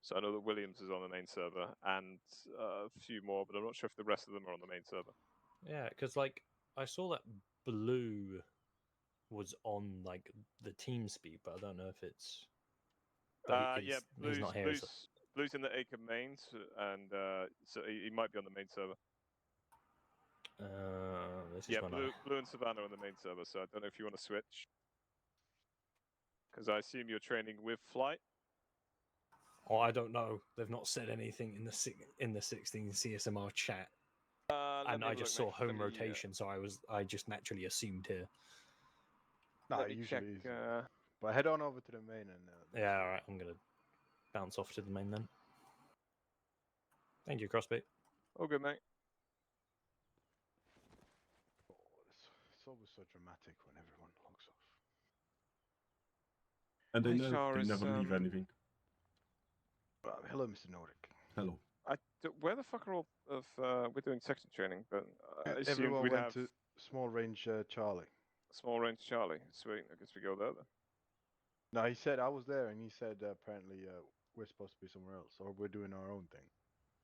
So I know that Williams is on the main server and a few more, but I'm not sure if the rest of them are on the main server. Yeah, because like I saw that Blue was on like the TeamSpeak, but I don't know if it's. But Yeah, he's not here. Blue's in the Acre mains, and so he might be on the main server. This is Yeah, when Blue and Savannah are on the main server, so I don't know if you want to switch. Because I assume you're training with Flight. Oh, I don't know. They've not said anything in the 16 CSMR chat, and I just saw home rotation, so I just naturally assumed here. No, usually check, is. But head on over to the main and. Yeah, all right. I'm gonna bounce off to the main then. Thank you, Crossbeat. Oh, good, mate. Oh, it's always so dramatic when everyone logs off. And they never leave anything. Hello, Mr. Nordic. Hello. Where the fuck are all of we're doing section training? But everyone went to small range Charlie. Small range Charlie. Sweet. I guess we go there then. No, he said I was there, and he said apparently we're supposed to be somewhere else, or we're doing our own thing.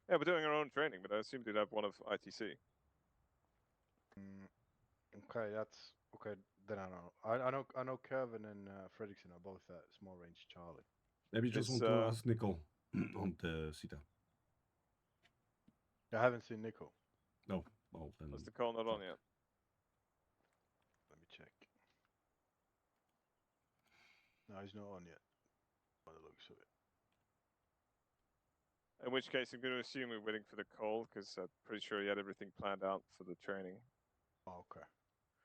Yeah, we're doing our own training, but I assumed you'd have one of ITC. Okay, that's okay. Then I know. I know Kevin and Fredrickson are both at small range Charlie. Maybe you just want to ask Nicole on the Sita. I haven't seen Nicole. No. Well, then. Was the call not on yet? Let me check. No, he's not on yet. By the looks of it. In which case, I'm going to assume we're waiting for the call, because I'm pretty sure he had everything planned out for the training. Oh, okay.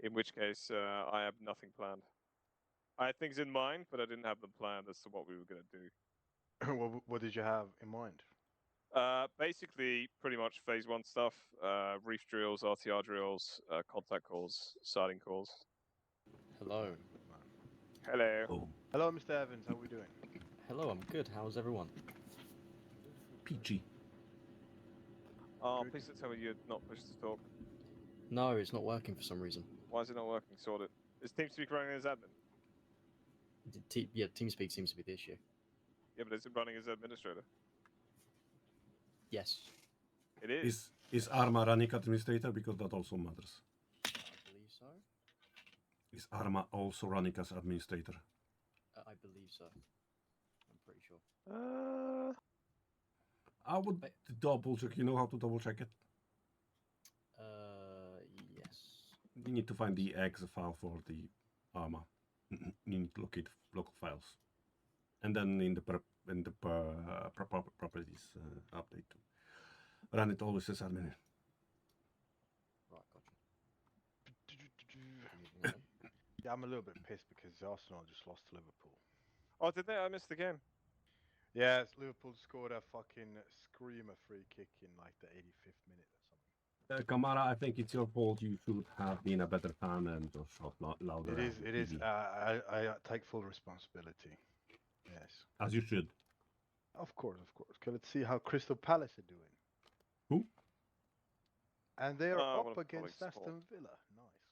In which case, I have nothing planned. I had things in mind, but I didn't have them planned as to what we were going to do. What did you have in mind? Basically, pretty much phase 1 stuff. Reef drills, RTR drills, contact calls, sighting calls. Hello. Hello. Oh. Hello, Mr. Evans. How are we doing? Hello, I'm good. How's everyone? PG. Oh, please don't tell me you're not pushed to talk. No, it's not working for some reason. Why is it not working? Sort it. Is TeamSpeak running as admin? Yeah, TeamSpeak seems to be the issue. Yeah, but is it running as administrator? Yes. It is. Is Arma running administrator? Because that also matters. I believe so. Is Arma also running as administrator? I believe so. I'm pretty sure. I would double check. You know how to double check it? Yes. You need to find the exe file for the Arma. You need to locate local files, and then in the properties update, run it always as admin. Right, gotcha. Yeah, I'm a little bit pissed because Arsenal just lost to Liverpool. Oh, did they? I missed the game. Yeah, Liverpool scored a fucking screamer free kick in like the 85th minute or something. Kamara, I think it's your fault. You should have been a better fan and just shot louder. It is. I take full responsibility. Yes. As you should. Of course. Okay, let's see how Crystal Palace are doing. Who? And they are up against Aston Villa. Nice.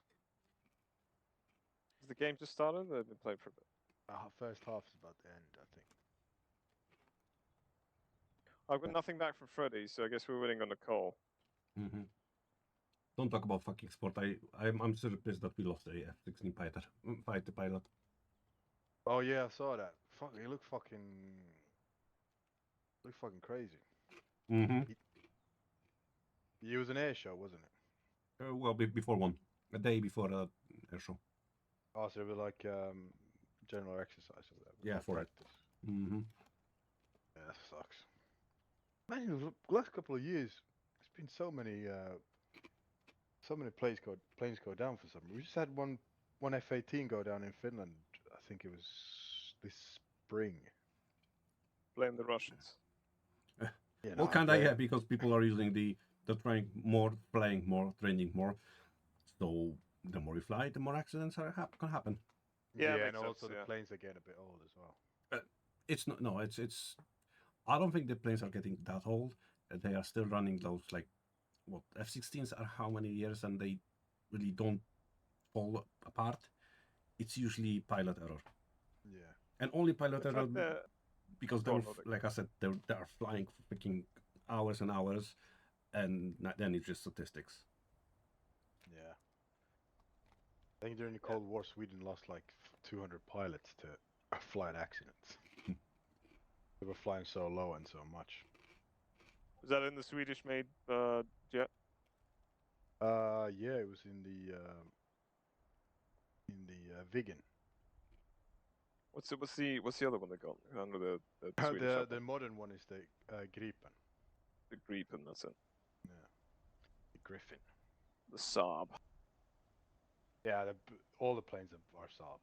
Has the game just started? They've been playing for a bit. First half is about to end, I think. I've got nothing back from Freddy, so I guess we're winning on the call. Mm-hmm. Don't talk about fucking sport. I'm surprised that we lost a F-16 fighter pilot. Oh yeah, I saw that. Fuck, he looked fucking crazy. Mm-hmm. He was an air show, wasn't it? Well, before one. A day before the air show. Oh, so it was like general exercise or whatever. Yeah, for practice. It. Mm-hmm. Yeah, that sucks. Man, the last couple of years, there's been so many planes go down for some reason. We just had one F-18 go down in Finland. I think it was this spring. Blame the Russians. Well, kinda, yeah, because people are using they're trying more, flying more, training more. So the more you fly, the more accidents can happen. Yeah, and also the planes are getting a bit old as well. It's not. No, it's. I don't think the planes are getting that old. They are still running those like, what, F-16s are how many years, and they really don't fall apart. It's usually pilot error. Yeah. And only pilot error because they Go were, on, Nordic. like I said, they are flying for freaking hours and hours, and then it's just statistics. Yeah. I think during the Cold War, Sweden lost like 200 pilots to flight accidents. They were flying so low and so much. Was that in the Swedish-made jet? Yeah, it was in the Viggen. What's the other one they got under the Swedish the upper? modern one is the Gripen. The Gripen, that's it. Yeah, the Griffin. The Saab. Yeah, all the planes are Saab.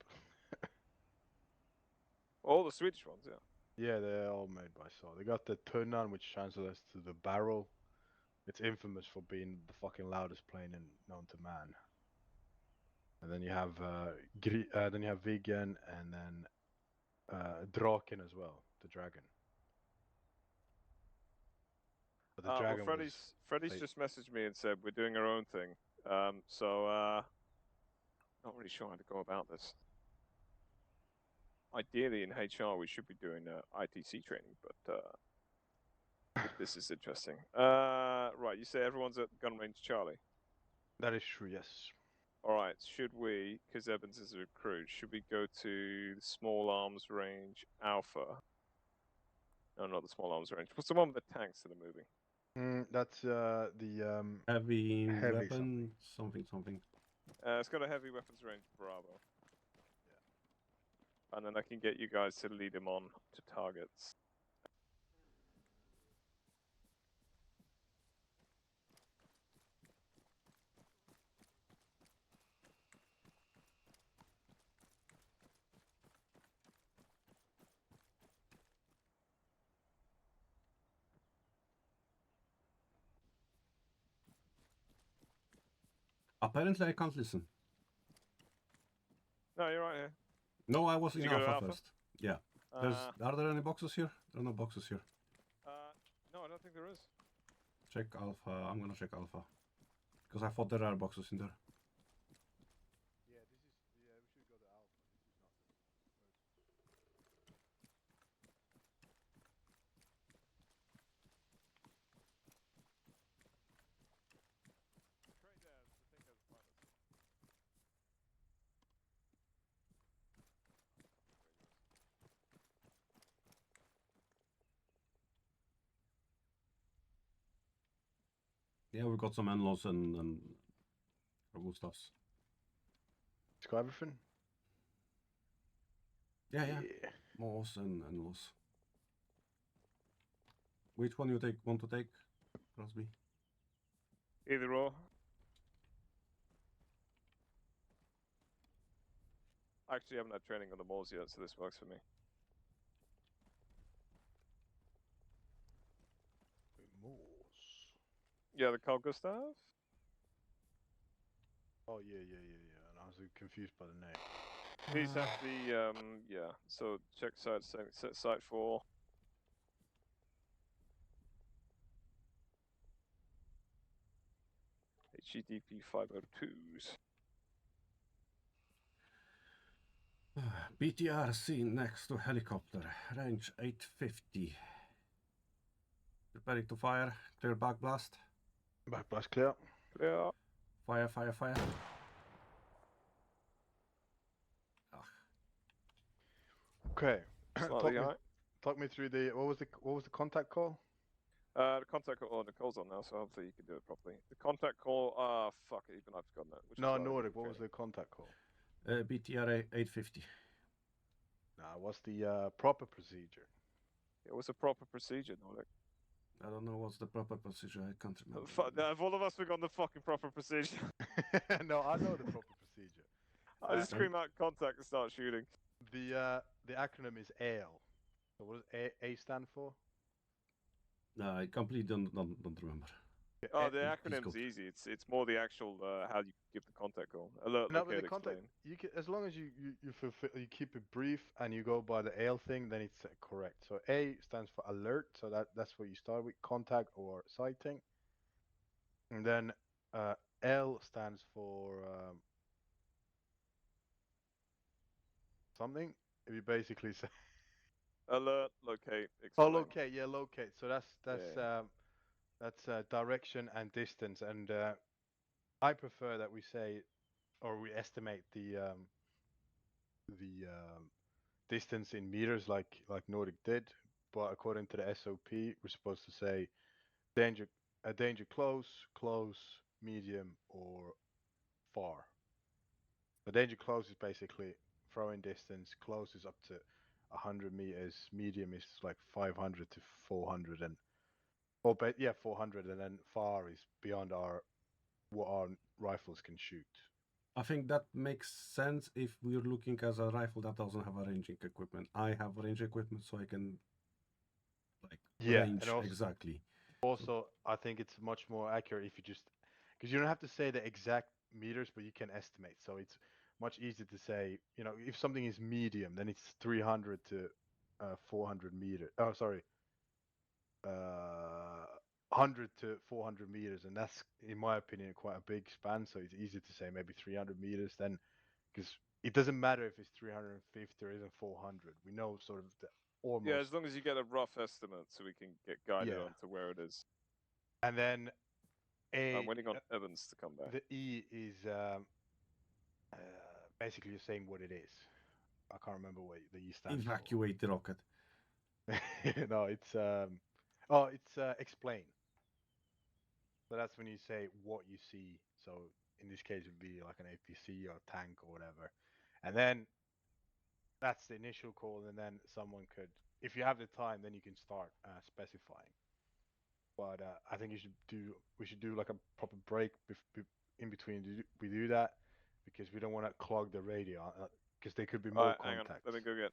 All the Swedish ones, yeah. Yeah, they're all made by Saab. They got the Tunnan, which translates to the barrel. It's infamous for being the fucking loudest plane known to man. And then you have Viggen, and then Draken as well, the dragon. But the dragon well, was Freddie's just messaged me and said we're doing our own thing. So not really sure how to go about this. Ideally, in HR, we should be doing ITC training, but this is interesting. Right, you say everyone's at gun range Charlie. That is true, yes. All right, should we, because Evans is a recruit, should we go to the small arms range Alpha? No, not the small arms range. What's the one with the tanks that are moving? That's the Heavy Heavy weapon, something. It's got a heavy weapons range Bravo. Yeah. And then I can get you guys to lead him on to targets. Apparently, I can't listen. No, you're right here. No, I was Did in you go to Alpha Alpha? first. Yeah. Are there any boxes here? There are no boxes here. No, I don't think there is. Check Alpha. I'm gonna check Alpha. Because I thought there are boxes in there. Yeah, we should go to Alpha. Yeah, we got some Enlos and cool stuffs. It's got everything? Yeah. Moss and Enlos. Which one you want to take, Crosby? Either or. I actually haven't had training on the Moors yet, so this works for me. Moors. Yeah, the Carl Gustav? Oh, yeah. And I was confused by the name. These have the, yeah, so check site 4. HEDP 502s. BTR seen next to helicopter, range 850. Preparing to fire, clear back blast. Back blast clear. Clear. Fire. Okay. Slightly high. Talk me through the what was the contact call? The contact call, oh, Nicole's on now, so hopefully you can do it properly. The contact call, fuck it, even I've forgotten that. No, Nordic, what was the contact call? BTR 850. What's the proper procedure? It was a proper procedure, Nordic. I don't know what's the proper procedure, I can't remember. Have all of us forgotten the fucking proper procedure? No, I know the proper procedure. I just scream out contact and start shooting. The acronym is ALE. So what does A stand for? No, I completely don't remember. Oh, the acronym's easy. It's more the actual how you give the contact call. Alert, No, but the explain. contact, as long as you keep it brief and you go by the ALE thing, then it's correct. So A stands for alert, so that's what you start with, contact or sighting. And then L stands for something. If you basically say Alert, locate, Oh, explain. locate. Yeah, locate. So that's direction and distance, and I prefer that we say, or we estimate the distance in meters, like Nordic did. But according to the SOP, we're supposed to say danger close, close, medium, or far. The danger close is basically throwing distance. Close is up to 100 meters. Medium is like 500 to 400, and 400, and then far is beyond what our rifles can shoot. I think that makes sense if we're looking at a rifle that doesn't have a ranging equipment. I have range equipment, so I can range and also, exactly. Also, I think it's much more accurate if you just, because you don't have to say the exact meters, but you can estimate. So it's much easier to say, if something is medium, then it's 300 to 400 meters. Oh, sorry, 100 to 400 meters, and that's, in my opinion, quite a big span. So it's easy to say maybe 300 meters then, because it doesn't matter if it's 350 or even 400. We know sort of the almost. Yeah, as long as you get a rough estimate, so we can get guided onto where it is. And then I'm waiting on Evans to come back. The E is basically saying what it is. I can't remember what the E stands Evacuate the rocket. No, it's explain. So that's when you say what you see. So in this case, it would be like an APC or a tank or whatever. And then that's the initial call, and then someone could, if you have the time, then you can start specifying. But I think we should do like a proper break in between we do that, because we don't want to clog the radio, because there could be more contacts. Hang on. Let me go get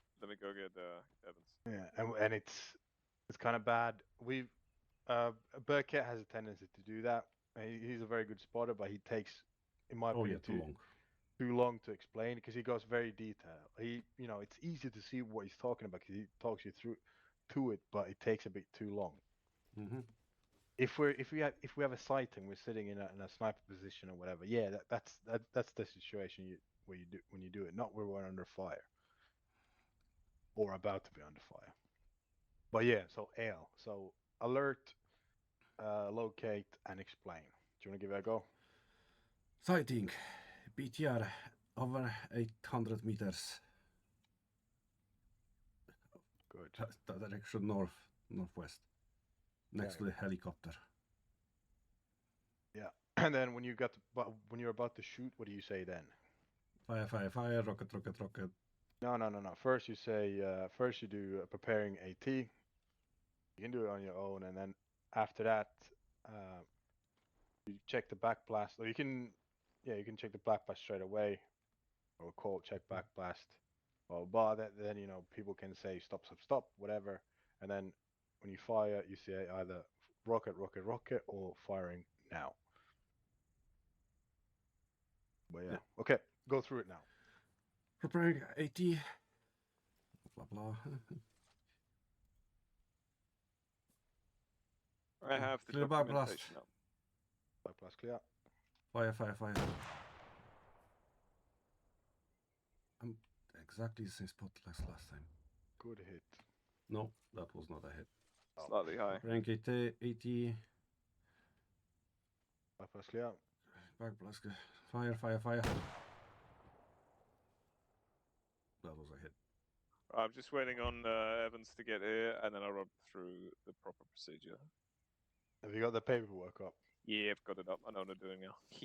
Evans. Yeah, and it's kind of bad. Burkett has a tendency to do that. He's a very good spotter, but he takes, in my opinion, too long to explain, because he goes very detailed. It's easy to see what he's talking about because he talks you through to it, but it takes a bit too long. Mm-hmm. If we have a sighting, we're sitting in a sniper position or whatever. Yeah, that's the situation when you do it, not where we're under fire or about to be under fire. But yeah, so AL. So alert, locate, and explain. Do you want to give it a go? Sighting, BTR over 800 meters. Good. Direction northwest, next to the helicopter. Yeah, and then when you're about to shoot, what do you say then? Fire, rocket. No. First you say, first you do preparing AT. You can do it on your own, and then after that, you check the backblast, or you can check the backblast straight away, or call check backblast. Well, then people can say stop, whatever, and then when you fire, you say either rocket, or firing now. But yeah. Okay, go through it now. Preparing AT. Blah blah. I have the documentation up. Backblast clear. Fire. I'm exactly the same spot as last time. Good hit. No, that was not a hit. Slightly high. Rank 80. Backblast clear. Backblast. Fire. That was a hit. I'm just waiting on Evans to get here, and then I'll run through the proper procedure. Have you got the paperwork up? Yeah, I've got it up. I know what I'm doing now. Good.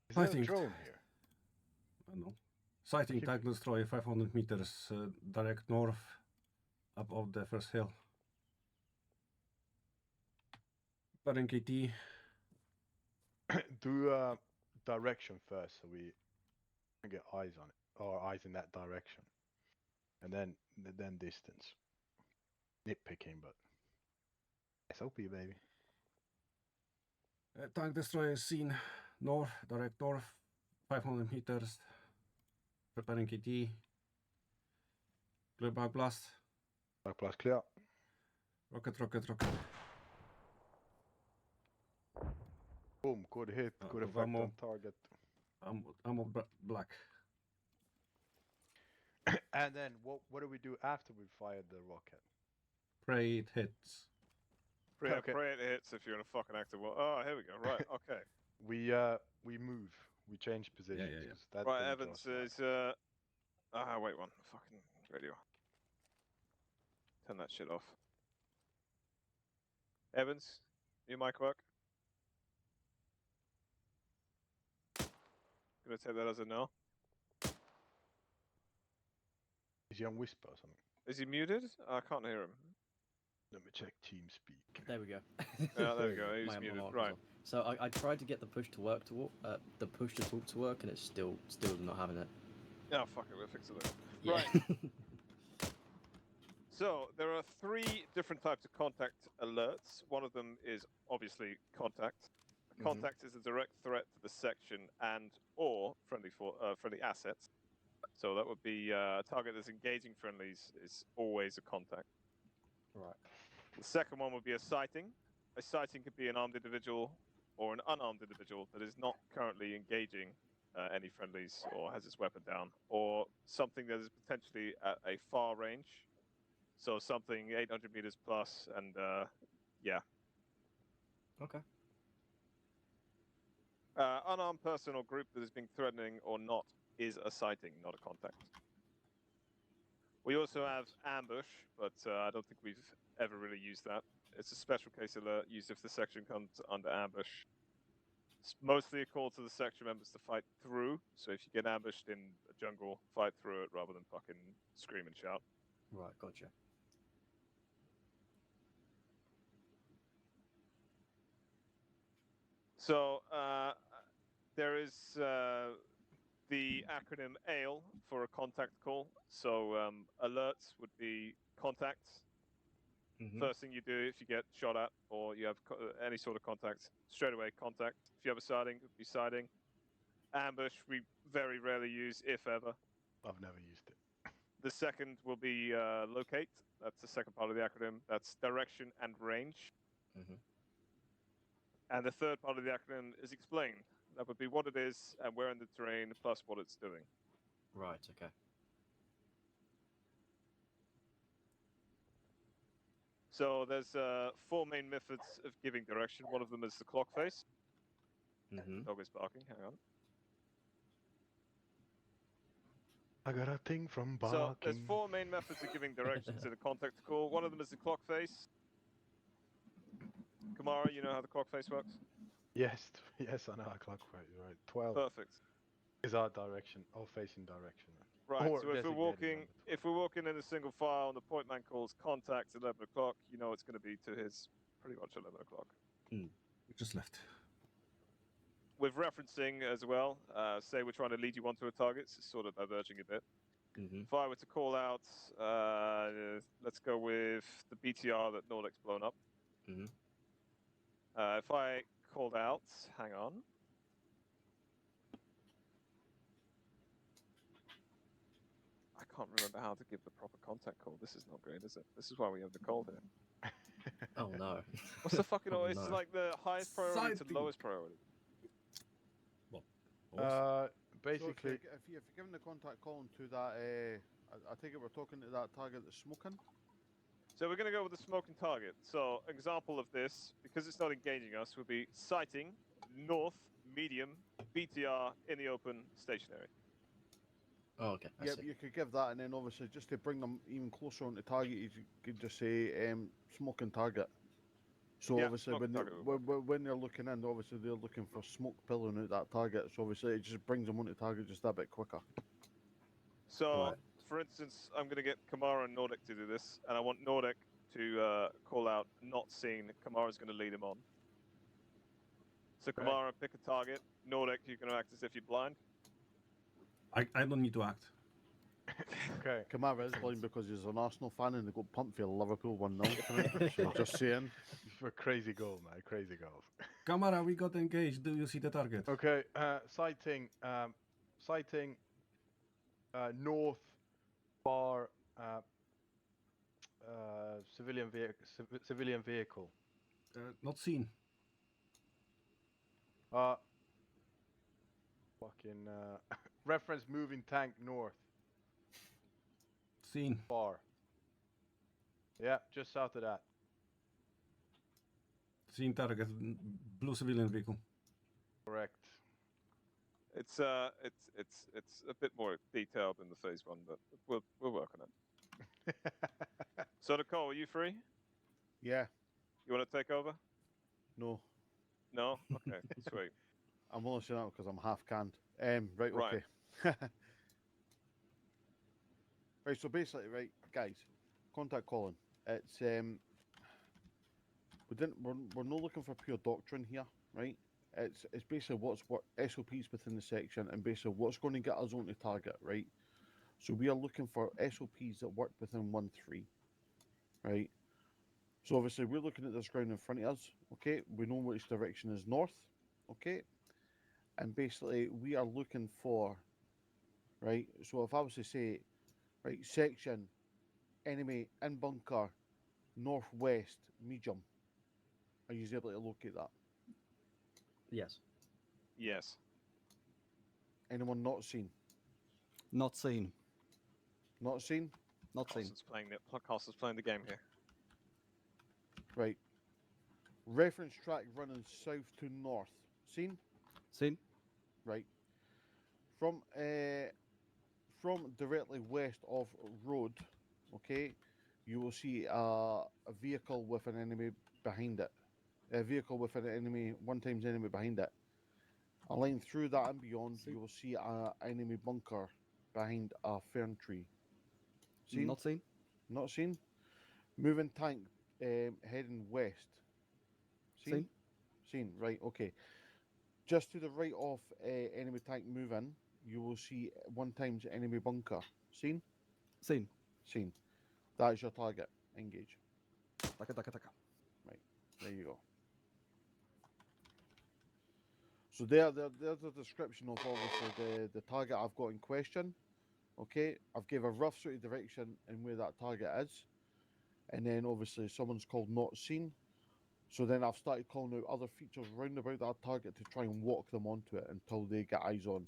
Is there a drone here? I don't know. Sighting tank destroyer 500 meters direct north above the first hill. Preparing KT. Do direction first, so we get eyes on it, or eyes in that direction, and then distance. Nitpicking, but SOP, baby. Tank destroyer seen north, direct north, 500 meters. Preparing KT. Clear backblast. Backblast clear. Rocket. Boom, good hit, good effect ammo. on target. Black. And then what do we do after we fired the rocket? Pray it hits. Pray Okay. it hits if you're in a fucking active war. Oh, here we go. Right, okay. We move. We change positions. yeah. 'Cause that Right, thing Evans draws is wait one. Fucking radio. Turn that shit off. Evans, your mic work? Gonna take that as a no. Is he on whisper or something? Is he muted? I can't hear him. Let me check TeamSpeak. There we go. Yeah, there we go. He's My muted. alarm was Right. off. So I tried to get the push to work the push to talk to work, and it's still not having it. Oh, fuck it. We'll fix it later. Yeah. Right. So there are 3 different types of contact alerts. One of them is obviously contact. Contact is a direct threat to the section and or friendly assets. So that would be a target that's engaging friendlies is always a contact. Right. The second one would be a sighting. A sighting could be an armed individual or an unarmed individual that is not currently engaging any friendlies or has its weapon down, or something that is potentially at a far range. So something 800 meters plus, and yeah. Okay. Unarmed person or group that is being threatening or not is a sighting, not a contact. We also have ambush, but I don't think we've ever really used that. It's a special case alert used if the section comes under ambush. It's mostly a call to the section members to fight through. So if you get ambushed in a jungle, fight through it rather than fucking scream and shout. Right, gotcha. So there is the acronym AIL for a contact call. So alerts would be contacts. First thing you do if you get shot at or you have any sort of contact, straight away contact. If you have a sighting, it would be sighting. Ambush, we very rarely use, if ever. I've never used it. The second will be locate. That's the second part of the acronym. That's direction and range. And the third part of the acronym is explain. That would be what it is and where in the terrain, plus what it's doing. Right, okay. So there's 4 main methods of giving direction. One of them is the clock face. Dog is barking, hang on. I got a thing from barking. So there's 4 main methods of giving directions in a contact call. One of them is the clock face. Kamara, you know how the clock face works? Yes, yes, I know how clockwise. Right, 12 Perfect. is our direction, our facing direction. Right. Or So if we're walking in a single file and the point man calls contact 11 o'clock, you know it's going to be to his pretty much 11 o'clock. We just left. With referencing as well, say we're trying to lead you onto a target, so it's sort of diverging a bit. If I were to call out, let's go with the BTR that Nordic's blown up. If I called out, hang on. I can't remember how to give the proper contact call. This is not great, is it? This is why we have the call here. Oh no. What's the fucking... Oh, it's no. like the highest priority to the lowest priority. Basically, so if you're giving the contact calling to that, I take it we're talking to that target that's smoking. So we're going to go with the smoking target. So example of this, because it's not engaging us, would be sighting, north, medium, BTR, in the open, stationary. Oh, okay. I Yeah, see. you could give that, and then obviously just to bring them even closer on the target, you could just say smoking target. So Yeah, obviously when they're looking in, obviously they're looking for smoke pillowing out that target. So obviously it just brings them on the target just that bit quicker. So, Right. for instance, I'm going to get Kamara and Nordic to do this, and I want Nordic to call out not seen. Kamara's going to lead him on. So Kamara, pick a target. Nordic, you're going to act as if you're blind. I don't need to act. okay. Kamara is blind because he's an Arsenal fan and they got pumped for Liverpool 1-0. So just saying. For a crazy goal, man, crazy goal. Camera, we got engaged. Do you see the target? Okay, sighting, north, bar, civilian vehicle. Not seen. Fucking reference moving tank north. Seen. Far. Yeah, just south of that. Seen target. Blue civilian vehicle. Correct. It's a bit more detailed than the phase one, but we'll work on it. So Nicole, are you free? Yeah. You want to take over? No. No? Okay, sweet. I'm only saying that because I'm half canned. Right. Right. Okay. Right. So basically, right, guys, contact Colin. It's we're not looking for pure doctrine here, right? It's basically what SOPs within the section and basically what's going to get us onto target, right? So we are looking for SOPs that work within 1-3, right? So obviously we're looking at this ground in front of us, okay? We know which direction is north, okay? And basically we are looking for, right? So if I was to say, right, section, enemy in bunker, northwest, medium, are you able to locate that? Yes. Yes. Anyone not seen? Not seen. Not seen? Not seen. Carlson's playing the game here. Right. Reference track running south to north. Seen? Seen. Right. From directly west of road, okay, you will see a vehicle with an enemy behind it. A vehicle with an enemy, one times enemy behind it. A line through that and beyond, you will see a enemy bunker behind a fern tree. Seen? Not seen. Not seen? Moving tank heading west. Seen. Seen, right, okay. Just to the right of enemy tank moving, you will see one times enemy bunker. Seen? Seen. Seen. That is your target. Engage. Taka taka taka. There you go. So there's a description of obviously the target I've got in question. Okay, I've gave a rough sort of direction and where that target is. And then obviously someone's called not seen. So then I've started calling out other features round about that target to try and walk them onto it until they get eyes on.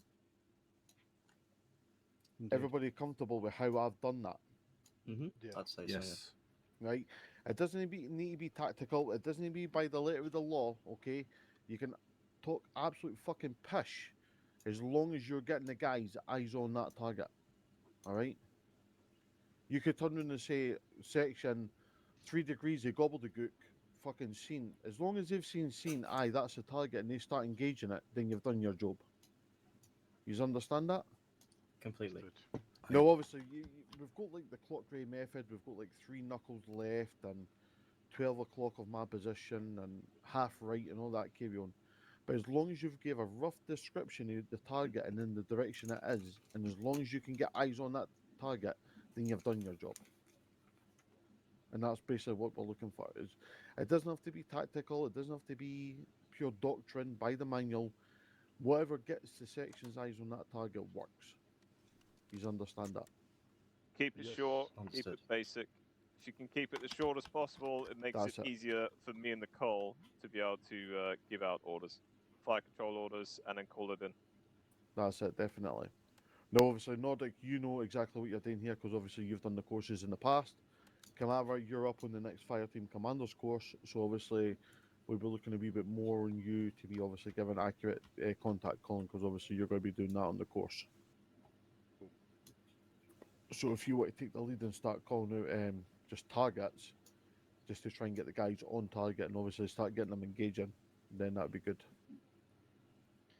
Indeed. Everybody comfortable with how I've done that? Mm-hmm. Yeah. I'd say so. Yes. Right? It doesn't need to be tactical. It doesn't need to be by the letter of the law. Okay, you can talk absolute fucking pish as long as you're getting the guys' eyes on that target. All right. You could turn around and say section 3 degrees of gobbledygook fucking seen. As long as they've seen, aye, that's the target, and they start engaging it, then you've done your job. You understand that? Completely. Understood. No, obviously, we've got like the clock grey method. We've got like 3 knuckles left and 12 o'clock of my position and half right and all that carry on. But as long as you've gave a rough description of the target and in the direction it is, and as long as you can get eyes on that target, then you've done your job. And that's basically what we're looking for. Is it doesn't have to be tactical. It doesn't have to be pure doctrine by the manual. Whatever gets the section's eyes on that target works. You understand that? Keep it Yes. short, keep Understood. it basic. If you can keep it as short as possible, it makes That's it it. easier for me and Nicole to be able to give out orders, fire control orders, and then call it in. That's it, definitely. Now, obviously, Nordic, you know exactly what you're doing here because obviously you've done the courses in the past. Calaver, you're up on the next Fire Team Commandos course, so obviously we'll be looking a wee bit more on you to be obviously giving accurate contact calling because obviously you're going to be doing that on the course. So if you want to take the lead and start calling out just targets, just to try and get the guys on target and obviously start getting them engaging, then that'd be good.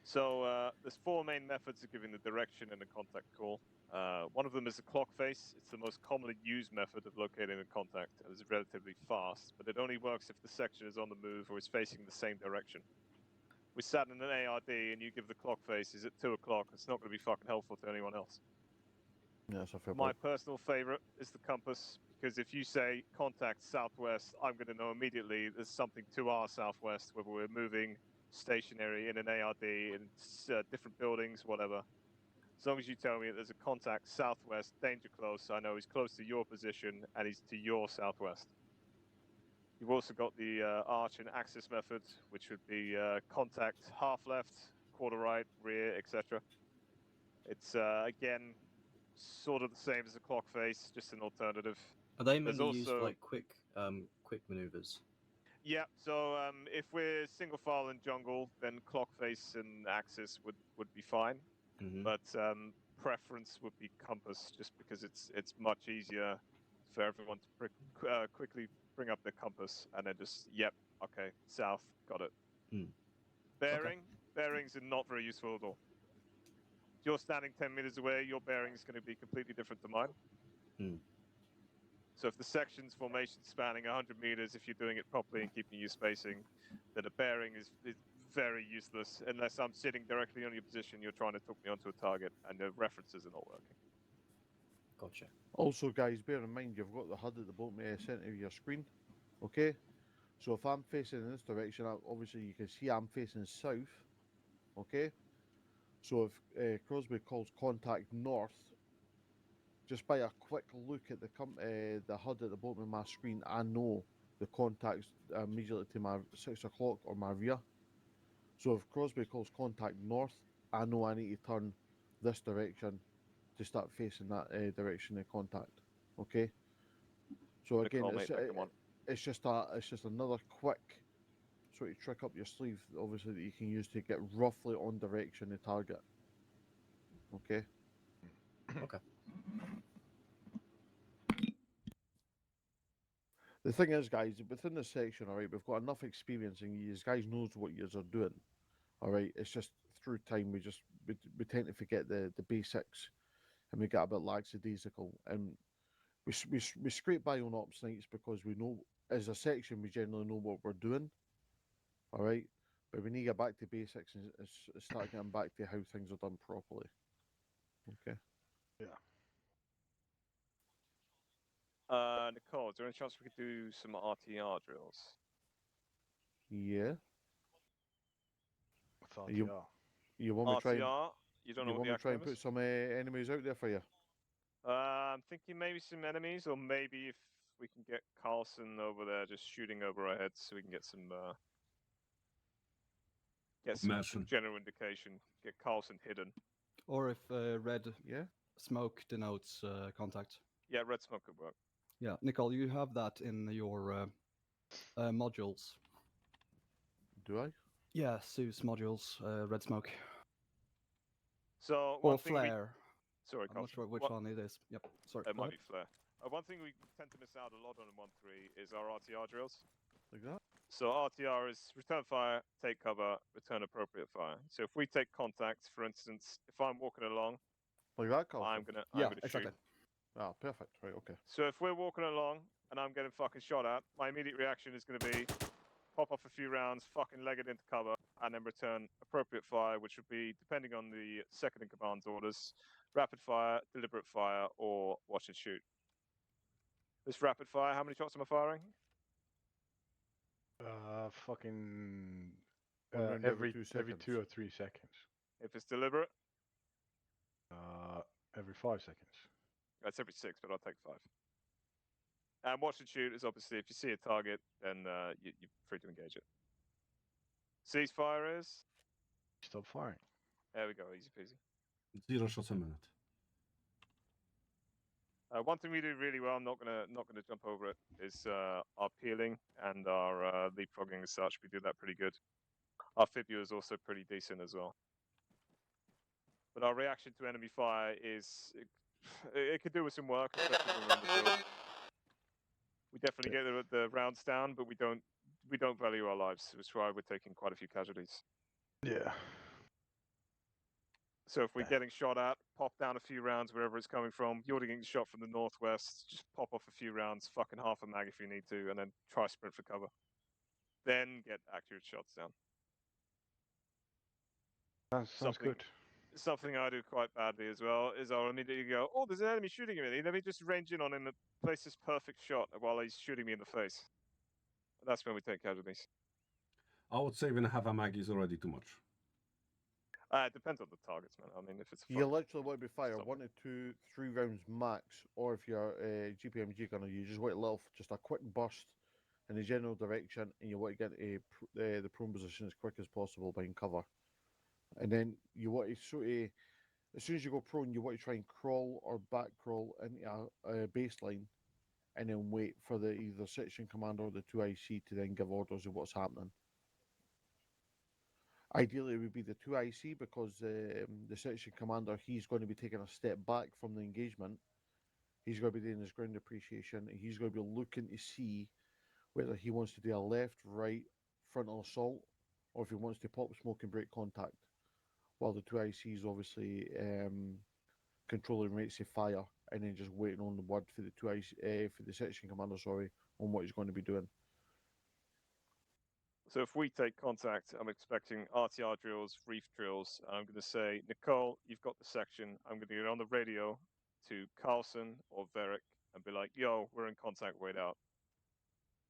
So there's 4 main methods of giving the direction in a contact call. One of them is the clock face. It's the most commonly used method of locating a contact and is relatively fast, but it only works if the section is on the move or is facing the same direction. We sat in an ARD and you give the clock faces at 2 o'clock. It's not going to be fucking helpful to anyone else. Yeah, that's a fair My point. personal favorite is the compass, because if you say contact southwest, I'm going to know immediately there's something to our southwest, whether we're moving stationary in an ARD, in different buildings, whatever. As long as you tell me that there's a contact southwest, danger close, I know he's close to your position and he's to your southwest. You've also got the arch and axis method, which would be contact half left, quarter right, rear, etc. It's again sort of the same as a clock face, just an alternative. Are they There's mainly used for also- like quick maneuvers? Yeah, so if we're single file in jungle, then clock face and axis would be fine. Mm-hmm. But preference would be compass, just because it's much easier for everyone to quickly bring up their compass and then just okay, south, got it. Hmm. Bearings are not very useful at all. If you're standing 10 meters away, your bearing is going to be completely different to mine. Hmm. So if the section's formation spanning 100 meters, if you're doing it properly and keeping your spacing, then a bearing is very useless unless I'm sitting directly on your position, you're trying to hook me onto a target, and the references are not working. Gotcha. Also, guys, bear in mind you've got the HUD at the bottom center of your screen. Okay, so if I'm facing in this direction, obviously you can see I'm facing south. Okay, so if Crosby calls contact north, just by a quick look at the HUD at the bottom of my screen, I know the contact's immediately to my 6 o'clock or my rear. So if Crosby calls contact north, I know I need to turn this direction to start facing that direction of contact. Okay. So again, it's just another quick sort of trick up your sleeve, obviously, that you can use to get roughly on direction the target. Okay. Okay. The thing is, guys, within this section, all right, we've got enough experience, and you guys knows what you are doing. All right, it's just through time we tend to forget the basics, and we get a bit lackadaisical, and we scrape by on ops nights because we know as a section we generally know what we're doing. All right, but we need to get back to basics and start getting back to how things are done properly. Okay. Yeah. Nicole, is there any chance we could do some RTR drills? Yeah. What's You- RTR? You want me to try? RTR? You don't know You what want me the to try acronym and put is? some enemies out there for you? I'm thinking maybe some enemies, or maybe if we can get Carlson over there just shooting over our heads, so we can get some Immersion. general indication. Get Carlson hidden. Or if red Yeah. smoke denotes contact. Yeah, red smoke could work. Yeah, Nicole, you have that in your modules. Do I? Yeah, Sue's modules, red smoke. So Or one thing flare. Sorry, I'm not Carlson. sure which one it is. Yep, sorry. It go might ahead. be flare. One thing we tend to miss out a lot on in 1.3 is our RTR drills. Like that? So RTR is return fire, take cover, return appropriate fire. So if we take contact, for instance, if I'm walking along, Like that, Carlson? I'm gonna exactly. shoot. Ah, perfect. Right, okay. So if we're walking along and I'm getting fucking shot at, my immediate reaction is gonna be pop off a few rounds, fucking leg it into cover, and then return appropriate fire, which would be, depending on the second in command's orders, rapid fire, deliberate fire, or watch and shoot. This rapid fire, how many shots am I firing? Fucking One round every 2 every seconds. 2 or 3 seconds. If it's deliberate, Every 5 seconds. that's every 6, but I'll take 5. And watch and shoot is obviously, if you see a target, then you're free to engage it. Ceasefire is? Stop firing. There we go, easy peasy. 0 shots a minute. One thing we do really well, I'm not gonna jump over it, is our peeling and our leapfrogging as such. We do that pretty good. Our Fibula is also pretty decent as well. But our reaction to enemy fire is it could do with some work, especially when we're in the field. We definitely get the rounds down, but we don't value our lives, which is why we're taking quite a few casualties. Yeah. So if we're getting shot at, pop down a few rounds wherever it's coming from. You're getting shot from the northwest, just pop off a few rounds, fucking half a mag if you need to, and then try sprint for cover. Then get accurate shots down. Sounds good. Something I do quite badly as well is I'll immediately go, oh, there's an enemy shooting at me. Let me just range in on him and place this perfect shot while he's shooting me in the face. That's when we take casualties. I would say when I have a mag is already too much. It depends on the targets, man. I mean, if it's You literally want to be fire Stop 1 to 2, 3 rounds max, or if you're GPMG gunner, you just wait a little, just a quick burst in the general direction, and you want to get to the prone position as quick as possible behind cover. And then you want to sort of, as soon as you go prone, you want to try and crawl or back crawl into a baseline, and then wait for the either section commander or the 2IC to then give orders of what's happening. Ideally, it would be the 2IC because the section commander, he's going to be taking a step back from the engagement. He's going to be doing his ground appreciation. And he's going to be looking to see whether he wants to do a left, right, frontal assault, or if he wants to pop smoke and break contact. While the 2IC is obviously controlling rates of fire and then just waiting on the word for the 2IC, for the section commander, sorry, on what he's going to be doing. So if we take contact, I'm expecting RTR drills, reef drills. I'm going to say, Nicole, you've got the section. I'm going to get on the radio to Carlson or Veric and be like, yo, we're in contact, wait out.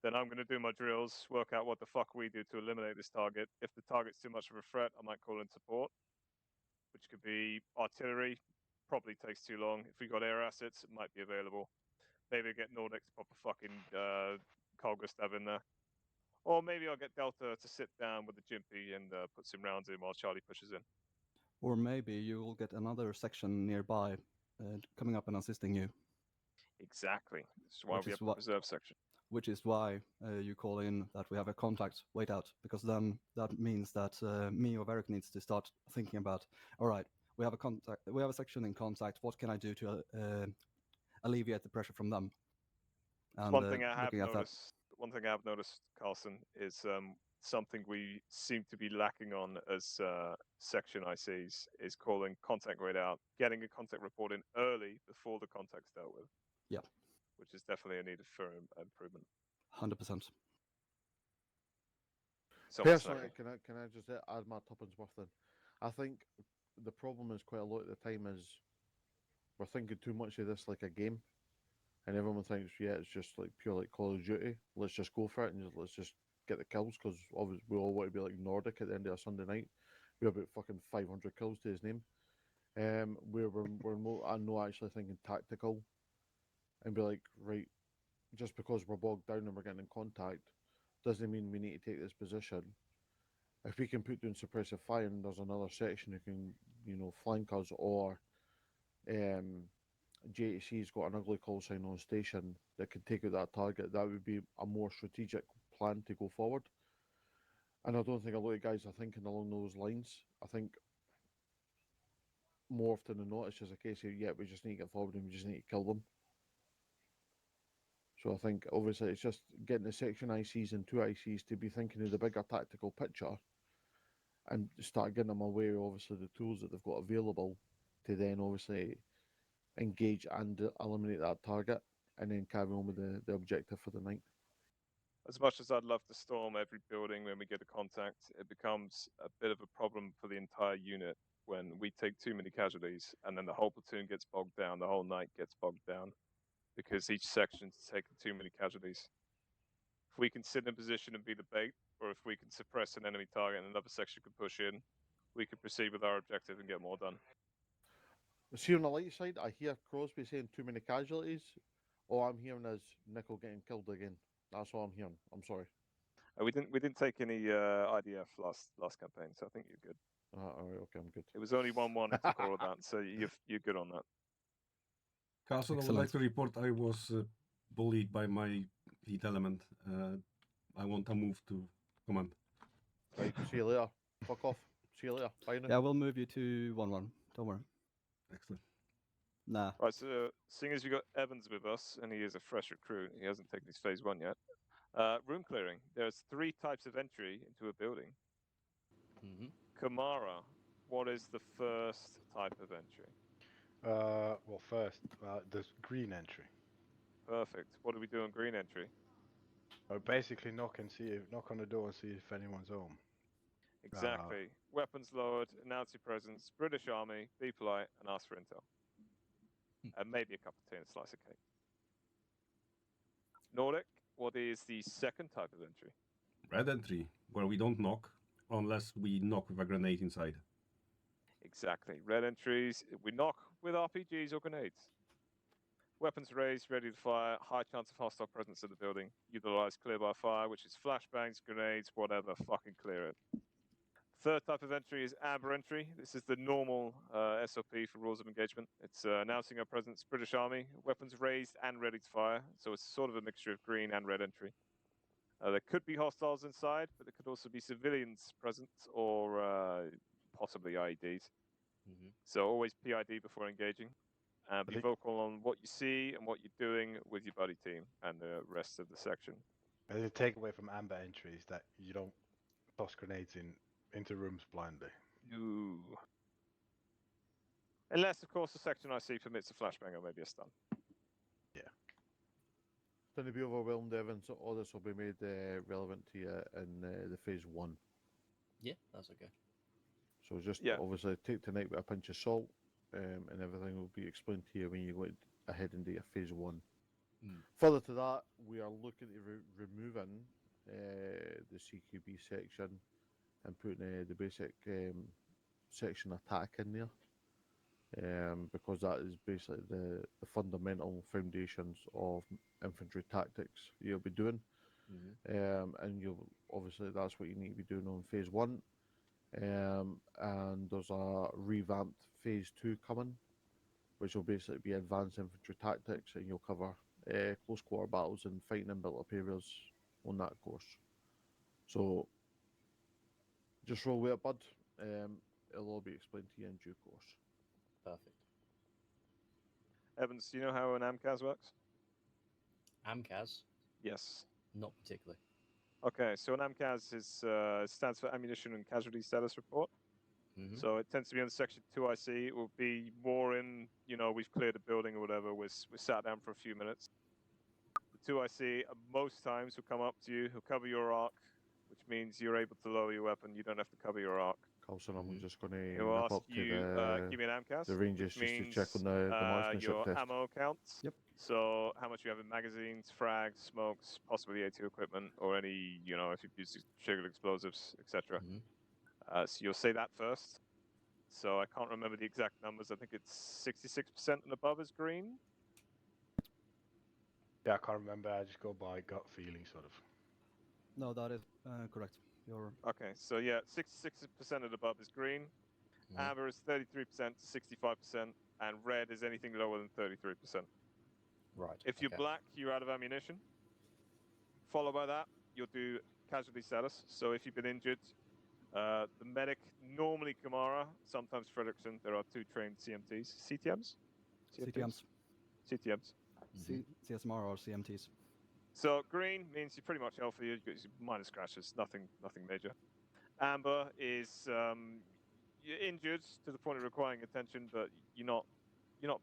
Then I'm going to do my drills, work out what the fuck we do to eliminate this target. If the target's too much of a threat, I might call in support, which could be artillery. Probably takes too long. If we got air assets, it might be available. Maybe get Nordic to pop a fucking Carl Gustav in there. Or maybe I'll get Delta to sit down with the Jimpy and put some rounds in while Charlie pushes in. Or maybe you will get another section nearby coming up and assisting you. Exactly. This is why we have the reserve section. Which is why you call in that we have a contact, wait out, because then that means that me or Eric needs to start thinking about, all right, we have a contact, we have a section in contact, what can I do to alleviate the pressure from them? And one thing I have noticed, Carlson, is something we seem to be lacking on as section ICs is calling contact rate out, getting a contact report in early before the contact's dealt with. Yeah. Which is definitely a need for improvement. 100%. Personally, can I just add my tuppence worth in? I think the problem is quite a lot of the time is we're thinking too much of this like a game, and everyone thinks, yeah, it's just like pure like Call of Duty. Let's just go for it and let's just get the kills because obviously we all want to be like Nordic at the end of a Sunday night. We have about fucking 500 kills to his name. We're more, I know, actually thinking tactical, and be like, right, just because we're bogged down and we're getting in contact doesn't mean we need to take this position. If we can put down suppressive fire and there's another section who can, flank us, or JTC's got an ugly call sign on station that can take out that target, that would be a more strategic plan to go forward. And I don't think a lot of guys are thinking along those lines. I think more often than not, it's just a case of, yeah, we just need to get forward and we just need to kill them. So I think obviously it's just getting the section ICs and 2ICs to be thinking of the bigger tactical picture and start getting them aware of obviously the tools that they've got available to then obviously engage and eliminate that target and then carry on with the objective for the night. As much as I'd love to storm every building when we get a contact, it becomes a bit of a problem for the entire unit when we take too many casualties and then the whole platoon gets bogged down, the whole night gets bogged down. Because each section's taken too many casualties. If we can sit in position and be the bait, or if we can suppress an enemy target and another section can push in, we can proceed with our objective and get more done. See, on the light side, I hear Crosby saying too many casualties. All I'm hearing is Nickel getting killed again. That's all I'm hearing. I'm sorry. We didn't take any IDF last campaign, so I think you're good. All right, okay, I'm good. It was only 1-1 to all of that, so you're good on that. Carlson, I would like to report I was bullied by my heat element. I want to move to command. Right, see you later. Fuck off. See you later. Bye now. Yeah, we'll move you to 1-1. Don't worry. Excellent. Nah. Right, so seeing as you got Evans with us, and he is a fresh recruit, he hasn't taken his phase 1 yet. Room clearing. There's 3 types of entry into a building. Mm-hmm. Kamara, what is the first type of entry? Well, first, there's green entry. Perfect. What do we do on green entry? Basically, knock on the door and see if anyone's home. Exactly. Weapons lowered, announce your presence, British Army, be polite, and ask for intel. And maybe a cup of tea and a slice of cake. Nordic, what is the second type of entry? Red entry, where we don't knock unless we knock with a grenade inside. Exactly. Red entries, we knock with RPGs or grenades. Weapons raised, ready to fire, high chance of hostile presence in the building. Utilize clear by fire, which is flashbangs, grenades, whatever, fucking clear it. Third type of entry is amber entry. This is the normal SOP for rules of engagement. It's announcing our presence, British Army, weapons raised and ready to fire. So it's sort of a mixture of green and red entry. There could be hostiles inside, but there could also be civilians present or possibly IEDs. So always PID before engaging. Be vocal on what you see and what you're doing with your buddy team and the rest of the section. The takeaway from amber entry is that you don't toss grenades into rooms blindly. No. Unless, of course, the section I see permits a flashbang or maybe a stun. Yeah. Don't be overwhelmed, Evan. So all this will be made relevant to you in the phase 1. Yeah, that's okay. So just obviously take tonight with a pinch of salt, and everything will be explained to you when you go ahead and do your phase 1. Further to that, we are looking to removing the CQB section and putting the basic section attack in there, because that is basically the fundamental foundations of infantry tactics you'll be doing. And you'll obviously that's what you need to be doing on phase 1. And there's a revamped phase 2 coming, which will basically be advanced infantry tactics, and you'll cover close quarter battles and fighting in built-up areas on that course. So just roll with it, bud. It'll all be explained to you in due course. Perfect. Evans, do you know how an AMCAS works? AMCAS? Yes. Not particularly. Okay, so an AMCAS is stands for Ammunition and Casualty Status Report. So it tends to be on section 2IC. It will be more in, we've cleared a building or whatever. We're sat down for a few minutes. The 2IC most times will come up to you. He'll cover your arc, which means you're able to lower your weapon. You don't have to cover your arc. Carlson, I'm just going to He'll nip ask up you, to give me an AMCAS, the ranges which just to means, check on the marksmanship your test. ammo counts. Yep. So how much you have in magazines, frags, smokes, possibly A2 equipment, or any, if you've used triggered explosives, etc. So you'll say that first. So I can't remember the exact numbers. I think it's 66% and above is green. Yeah, I can't remember. I just go by gut feeling, sort of. No, that is correct. You're Okay, so yeah, 66% and above is green. Amber is 33% to 65%, and red is anything lower than 33%. Right. If you're black, you're out of ammunition. Followed by that, you'll do casualty status. So if you've been injured, the medic, normally Kamara, sometimes Fredrickson, there are 2 trained CMTs. CTMs? CTMs. CTMs. CSMR or CMTs. So green means you're pretty much healthy. You've got minor scratches, nothing major. Amber is you're injured to the point of requiring attention, but you're not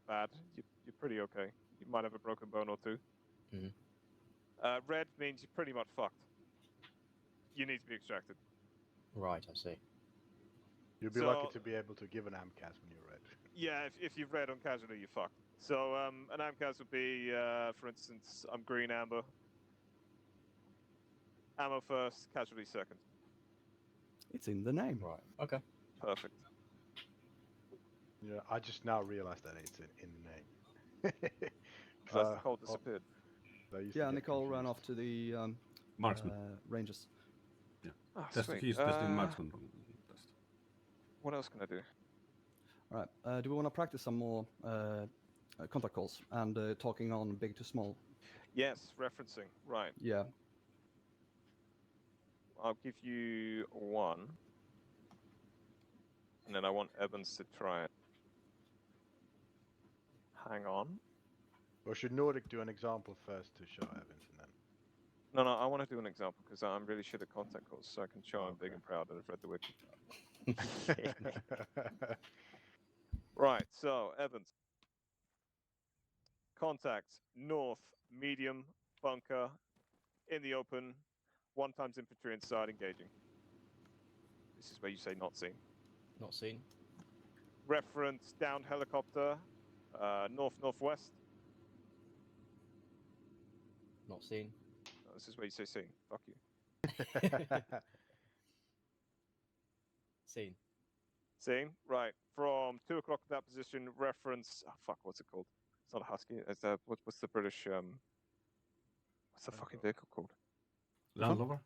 bad. You're pretty okay. You might have a broken bone or 2. Red means you're pretty much fucked. You need to be extracted. Right, I see. You'll be lucky to be able to give an AMCAS when you're red. Yeah, if you've red on casualty, you're fucked. So an AMCAS would be, for instance, I'm green amber. Ammo first, casualty second. It's in the name. Right. Okay. Perfect. Yeah, I just now realised that it's in the name. Nicole disappeared. Yeah, Nicole ran off to the marksman ranges. Yeah. Oh, He's testing marksman test. What else can I do? All right. Do we want to practice some more contact calls and talking on big to small? Yes, referencing. Right. Yeah. I'll give you 1. And then I want Evans to try it. Hang on. Or should Nordic do an example first to show Evans and then? No, I want to do an example because I'm really shit at contact calls, so I can show I'm big and proud and I've read the wiki. Right, so Evans. Contacts, north, medium, bunker, in the open, 1 times infantry inside, engaging. This is where you say not seen. Not seen. Reference, downed helicopter, north-northwest. Not seen. No, this is where you say seen. Fuck you. Seen. Seen? Right. From 2 o'clock at that position, reference, what's it called? It's not a Husky. It's what's the British what's the fucking vehicle called? Land Rover?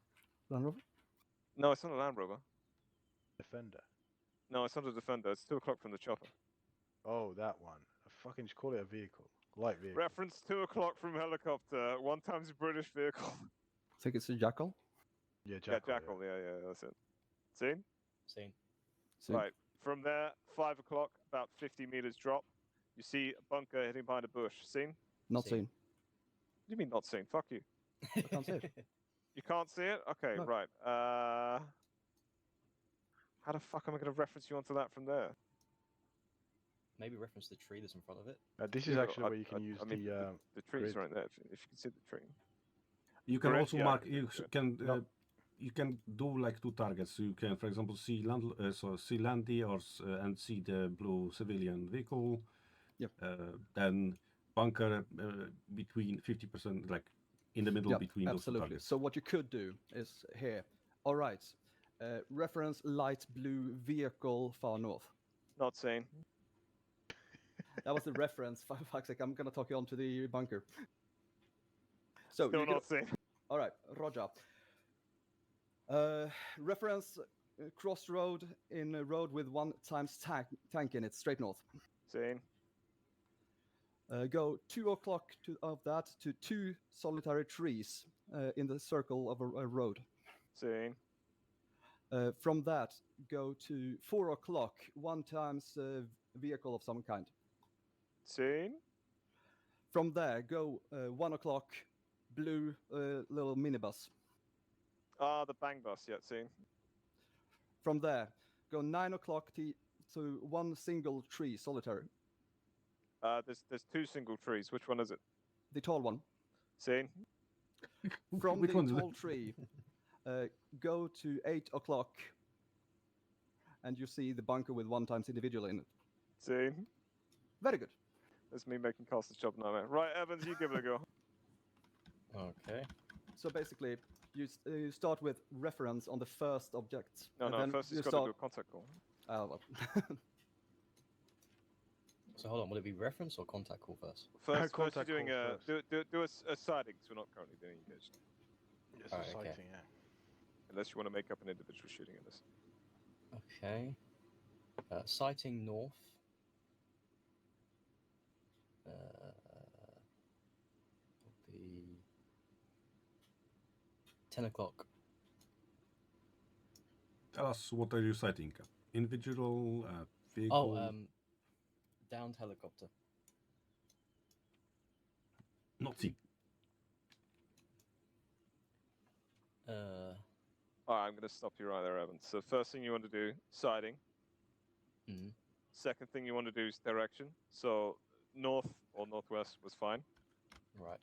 Land Rover? No, it's not a Land Rover. Defender. No, it's not a Defender. It's 2 o'clock from the chopper. Oh, that one. I fucking just call it a vehicle. Light vehicle. Reference 2 o'clock from helicopter. 1 times British vehicle. I think it's a Jackal. Yeah, Yeah, Jackal. Jackal. Yeah, that's it. Seen? Seen. So, Right. From there, 5 o'clock, about 50 meters drop. You see a bunker hidden behind a bush. Seen? Not Seen. seen. What do you mean not seen? Fuck you. I can't see it. You can't see it? Okay, No. right. How the fuck am I going to reference you onto that from there? Maybe reference the tree that's in front of it. This Yeah, is but actually where you can use the tree's grid. right there. If you can see the tree. You can Grid, also yeah, I mark. can You do it. can No. you can do like 2 targets. So you can, for example, see see Landy and see the blue civilian vehicle. Yep. Then bunker between 50%, like in the middle Yep, between those 2 absolutely. targets. So what you could do is here. All right. Reference light blue vehicle far north. Not seen. That was the reference. For fuck's sake, I'm gonna talk you onto the bunker. So Still you can, not seen. all right, Roger. Reference crossroad in a road with 1 times tank in it, straight north. Seen. Go 2 o'clock of that to 2 solitary trees in the circle of a road. Seen. From that, go to 4 o'clock, 1 times vehicle of some kind. Seen. From there, go 1 o'clock, blue little minibus. Ah, the bang bus. Yeah, seen. From there, go 9 o'clock to 1 single tree, solitary. There's 2 single trees. Which one is it? The tall one. Seen. From Which the one is it? tall tree, go to 8 o'clock, and you see the bunker with 1 times individual in it. Seen. Very good. That's me making Castle's job nightmare. Right, Evans, you give it a go. Okay. So basically, you start with reference on the first object. No, and no. then First, you he's got to do a contact call. Well. So hold on, will it be reference or contact call first? First you're Contact doing call do a sighting, because we're not currently doing engaged. Yes, Alright, sighting, okay. yeah. Unless you want to make up an individual shooting in this. Okay. Sighting north. Will be 10 o'clock. Tell us, what are you sighting? Individual vehicle? Downed helicopter. Not seen. Alright, I'm going to stop you right there, Evans. So first thing you want to do, sighting. Mhm. Second thing you want to do is direction. So north or northwest was fine. Right.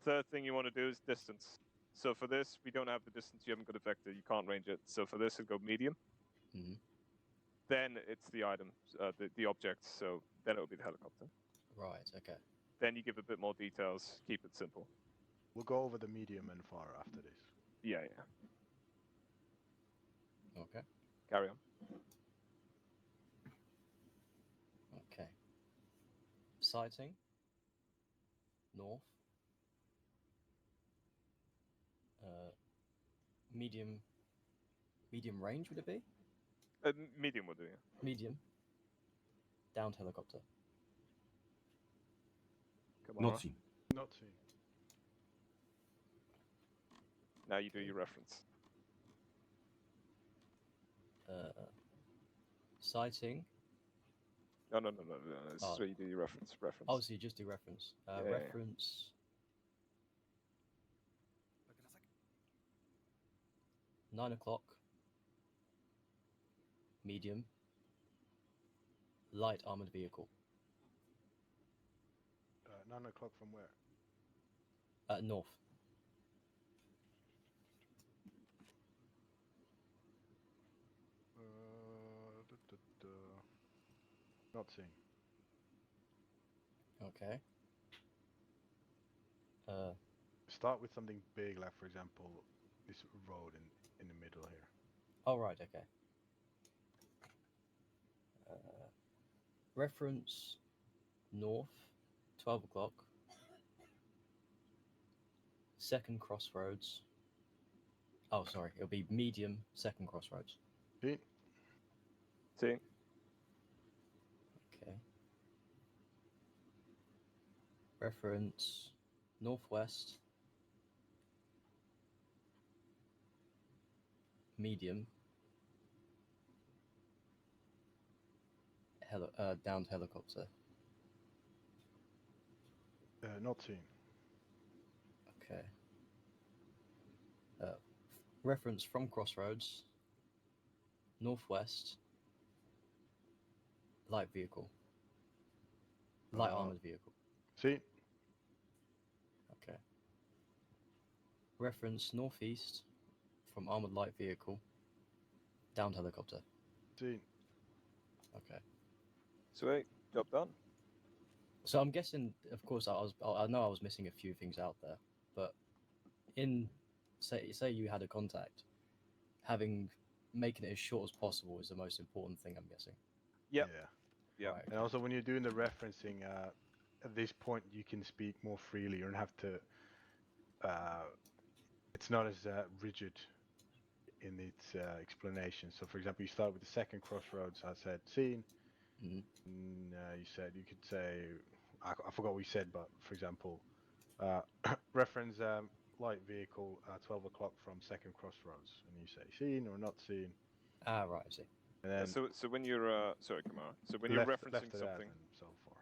Third thing you want to do is distance. So for this, we don't have the distance. You haven't got a vector. You can't range it. So for this, it'll go medium. Mhm. Then it's the item, the object. So then it'll be the helicopter. Right. Okay. Then you give a bit more details. Keep it simple. We'll go over the medium and far after this. Yeah. Okay. Carry on. Okay. Sighting. North. Medium range would it be? Medium will do. Yeah. Medium. Downed helicopter. Come on. Not seen. Not seen. Now you do your reference. Sighting. No. This Oh. is where you do your reference. Oh, so you just do reference. Yeah. Reference. 9 o'clock. Medium. Light armored vehicle. 9 o'clock from where? North. Not seen. Okay. Start with something big, like for example, this road in the middle here. Oh, right, okay. Reference north 12 o'clock. Second crossroads. Oh, sorry. It'll be medium, second crossroads. See? See? Okay. Reference northwest. Medium. Downed helicopter. Not seen. Okay. Reference from crossroads. Northwest. Light vehicle. Light armored vehicle. See? Okay. Reference northeast from armored light vehicle. Downed helicopter. See? Okay. Sweet. Job done. So I'm guessing, of course, I know I was missing a few things out there, but say you had a contact, making it as short as possible is the most important thing, I'm guessing. Yep. Yeah. Yeah. Right, And also when you're doing the referencing, at this point you can speak more freely. You don't have to. It's not as rigid in its explanation. So, for example, you start with the second crossroads. I said seen. Mhm. You could say, I forgot what you said, but for example, reference light vehicle 12 o'clock from second crossroads, and you say seen or not seen. Ah, right, I see. And then So when you're sorry, Kamara. So when you're left referencing of that something, and so far.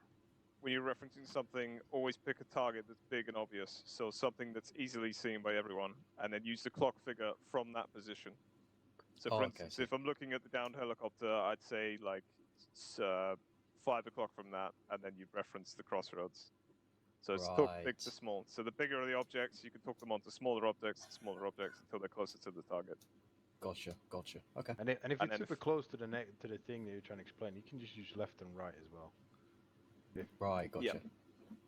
when you're referencing something, always pick a target that's big and obvious. So something that's easily seen by everyone, and then use the clock figure from that position. So for okay, instance, if I'm looking at the downed helicopter, I'd say like it's, 5 o'clock from that, and then you reference the crossroads. So it's talk big to Right. small. So the bigger the objects, you can talk them onto smaller objects and smaller objects until they're closer to the target. Gotcha. Okay. And if And it's then super close to the thing that you're trying to explain, you can just use left and right as well. Right, gotcha. Yeah.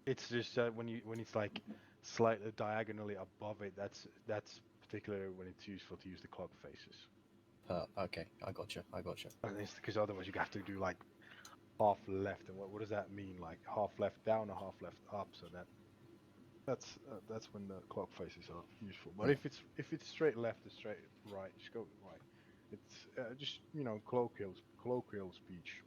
It's just when it's like slightly diagonally above it, that's particularly when it's useful to use the clock faces. Okay, I gotcha. And it's because otherwise you have to do like half left, and what does that mean? Like half left down or half left up? So that's when the clock faces are useful. But if it's straight left or straight right, just go right. It's just colloquial speech.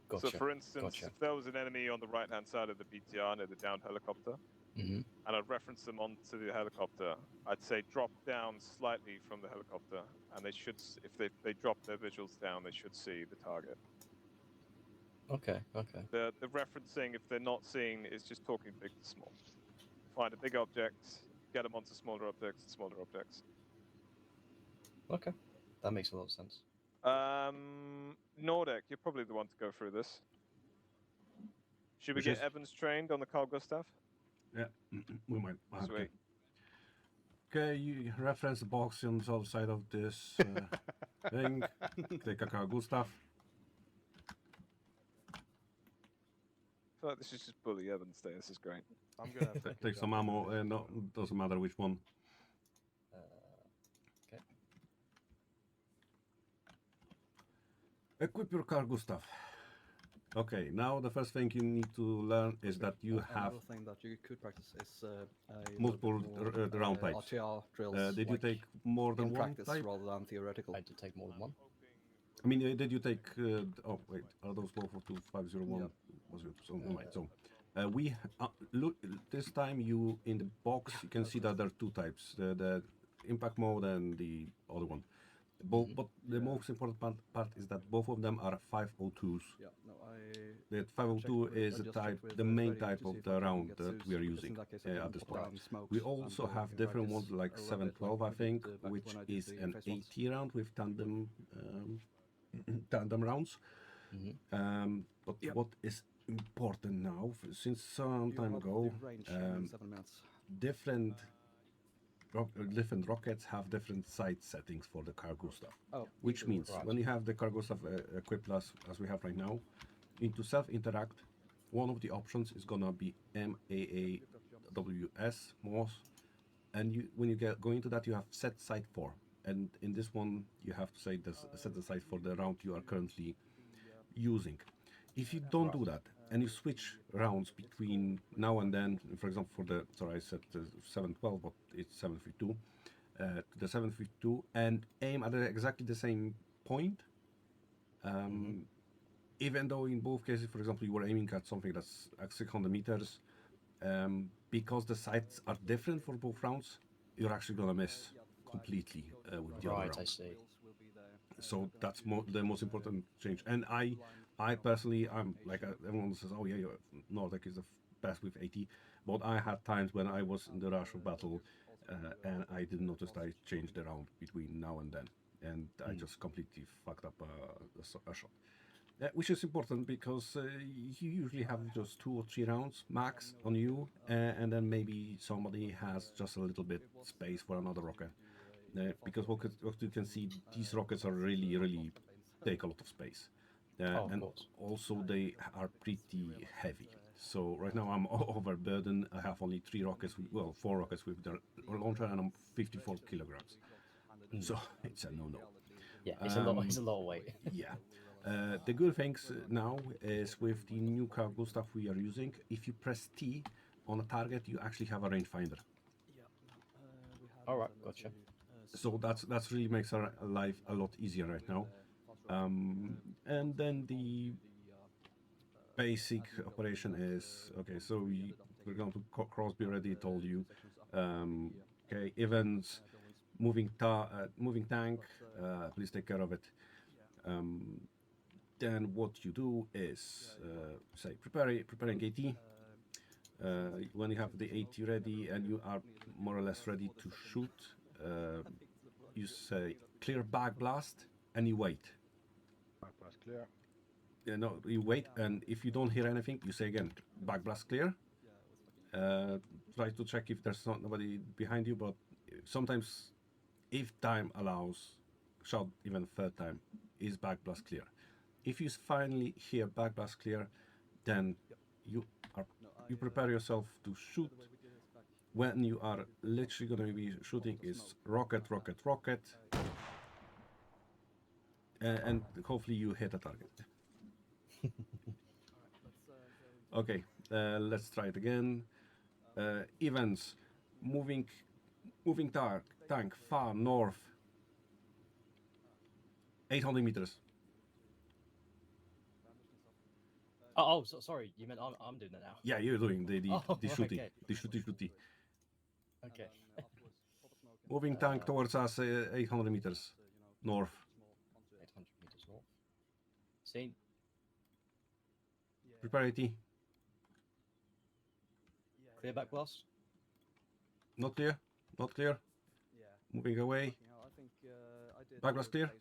Gotcha. So for instance, gotcha. if there was an enemy on the right-hand side of the BTR near the downed helicopter, Mm-hmm. and I'd reference them onto the helicopter, I'd say drop down slightly from the helicopter, and they should, if they drop their visuals down, they should see the target. Okay. The referencing, if they're not seeing, is just talking big to small. Find a big object, get them onto smaller objects and smaller objects. Okay. That makes a lot of sense. Nordic, you're probably the one to go through this. Should we Which get is- Evans trained on the cargo stuff? Yeah, we might. Okay. Sweet. Okay, you reference the box on the other side of this thing. Take a cargo stuff. I feel like this is just bully Evans Day. This is great. I'm gonna Take some ammo. No, doesn't matter which one. Okay. Equip your cargo stuff. Okay, now the first thing you need to learn is that you have Another thing that you could practice is a multiple little bit more, round types. RTR drills. Did you like take more than in one practice type? rather than theoretical? I did take more than one. I mean, did you take? Oh wait, are those both for 2501? Yeah. Was it? So right. So we look this time. You in the box you can see that there are two types: the impact mode and the other one. Both, but the most important part is that both of them are 502s. Yeah, no, The 502 is the type, the main type of the round that we are using at this point. We also have different ones like 712, I think, which is an AT round with tandem tandem rounds. Mm-hmm. But what is important now, since some time ago, different rockets have different sight settings for the cargo stuff. Which means when you have the cargo stuff equipped as we have right now, into self-interact, one of the options is gonna be MAAWS, MOS, and when you go into that, you have set sight for, and in this one you have to say this, set the sight for the round you are currently using. If you don't do that, and you switch rounds between now and then. For example, for the I said 712, but it's 752. To the 752 and aim at exactly the same point. Even though in both cases, for example, you were aiming at something that's 600 meters, because the sights are different for both rounds, you're actually gonna miss completely with the other round. Right, I see. So that's the most important change. And I personally, I'm like everyone says, oh yeah, Nordic is the best with 80, but I had times when I was in the rush of battle, and I didn't notice that I changed around between now and then, and I just completely fucked up a shot. Which is important because you usually have just 2 or 3 rounds max on you, and then maybe somebody has just a little bit space for another rocket. Because what you can see, these rockets are really take a lot of space, and also they are pretty heavy. So right now I'm overburdened. I have only 3 rockets, 4 rockets with the launcher, and I'm 54 kilograms. So it's a no-no. Yeah, it's a lot. It's a lot of weight. Yeah. The good things now is with the new cargo stuff we are using, if you press T on a target, you actually have a rangefinder. All right, gotcha. So that's really makes our life a lot easier right now. And then the basic operation is okay. So we're going to Crosby already told you. Okay, events, moving tank. Please take care of it. Then what you do is say preparing AT. When you have the AT ready and you are more or less ready to shoot, you say clear back blast and you wait. Back blast clear. Yeah, no, you wait, and if you don't hear anything, you say again back blast clear. Try to check if there's nobody behind you, but sometimes, if time allows, shout even third time, is back blast clear. If you finally hear back blast clear, then you prepare yourself to shoot. When you are literally going to be shooting is rocket, and hopefully you hit a target. Okay, let's try it again. Events, moving tank far north, 800 meters. Oh, sorry. You meant I'm doing that now. Yeah, you're doing the shooty, okay. the shooty. Okay. Moving tank towards us, 800 meters north. 800 meters north. Seen. Prepare AT. Clear back blast. Not clear. Moving away. Back blast clear.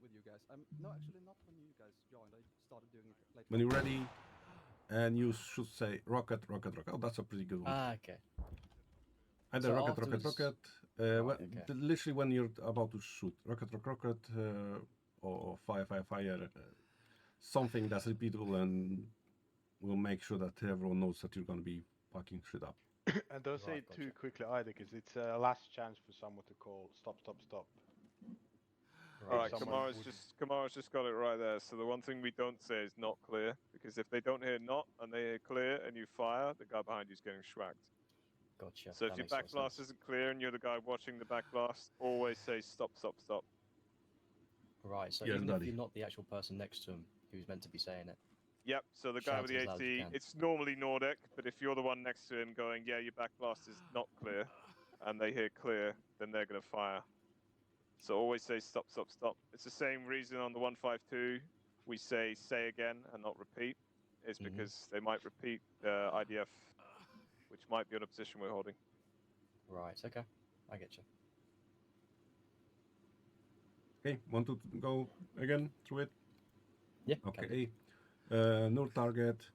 With you guys. No, actually not when you guys joined. I started doing it later. When you're ready, and you should say rocket. Oh, that's a pretty good one. Okay. Either So rocket. Okay. Literally when you're about to shoot, rocket, or fire. Something that's repeatable and will make sure that everyone knows that you're going to be fucking shit up. And don't say it too quickly either, because it's a last chance for someone to call stop. All right, Someone Kamara's just got it right there. So the one thing we don't say is not clear, because if they don't hear not and they hear clear and you fire, the guy behind you is getting schwacked. Gotcha. So if your back blast isn't clear and you're the guy watching the back blast, always say stop. Right. So Yes, even buddy. if you're not the actual person next to him who's meant to be saying it. Yep. So the guy with the Shout as loud as you AT, can. it's normally Nordic, but if you're the one next to him going, yeah, your back blast is not clear, and they hear clear, then they're going to fire. So always say stop. It's the same reason on the 152 we say again and not repeat. It's because they might repeat the IDF, which might be on a position we're holding. Right. Okay. I get you. Okay, want to go again through it? Yeah. Okay. North target.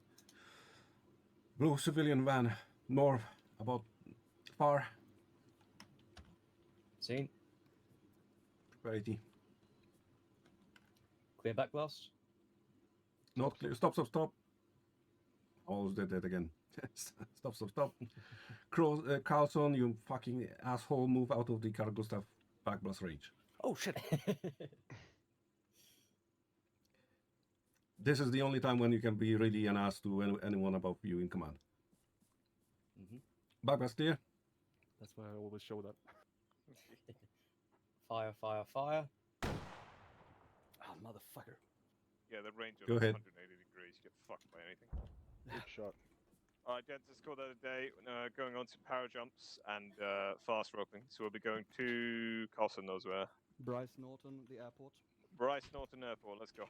Blue civilian van. North. About far. Seen. Prepare AT. Clear back blast. Not clear. Stop. Almost did that again. Stop. Carlson, you fucking asshole, move out of the cargo stuff back blast range. Oh shit! this is the only time when you can be really an ass to anyone above you in command. Bypass clear. That's why I always show that. Fire, fire, fire. Oh, motherfucker. Yeah, the range of Go ahead. 180 degrees. You get fucked by anything. Good shot. All right, gents, let's call that a day. Going on to power jumps and fast roping. So we'll be going to Carlson knows where. Bryce Norton, the airport. Bryce Norton Airport. Let's go.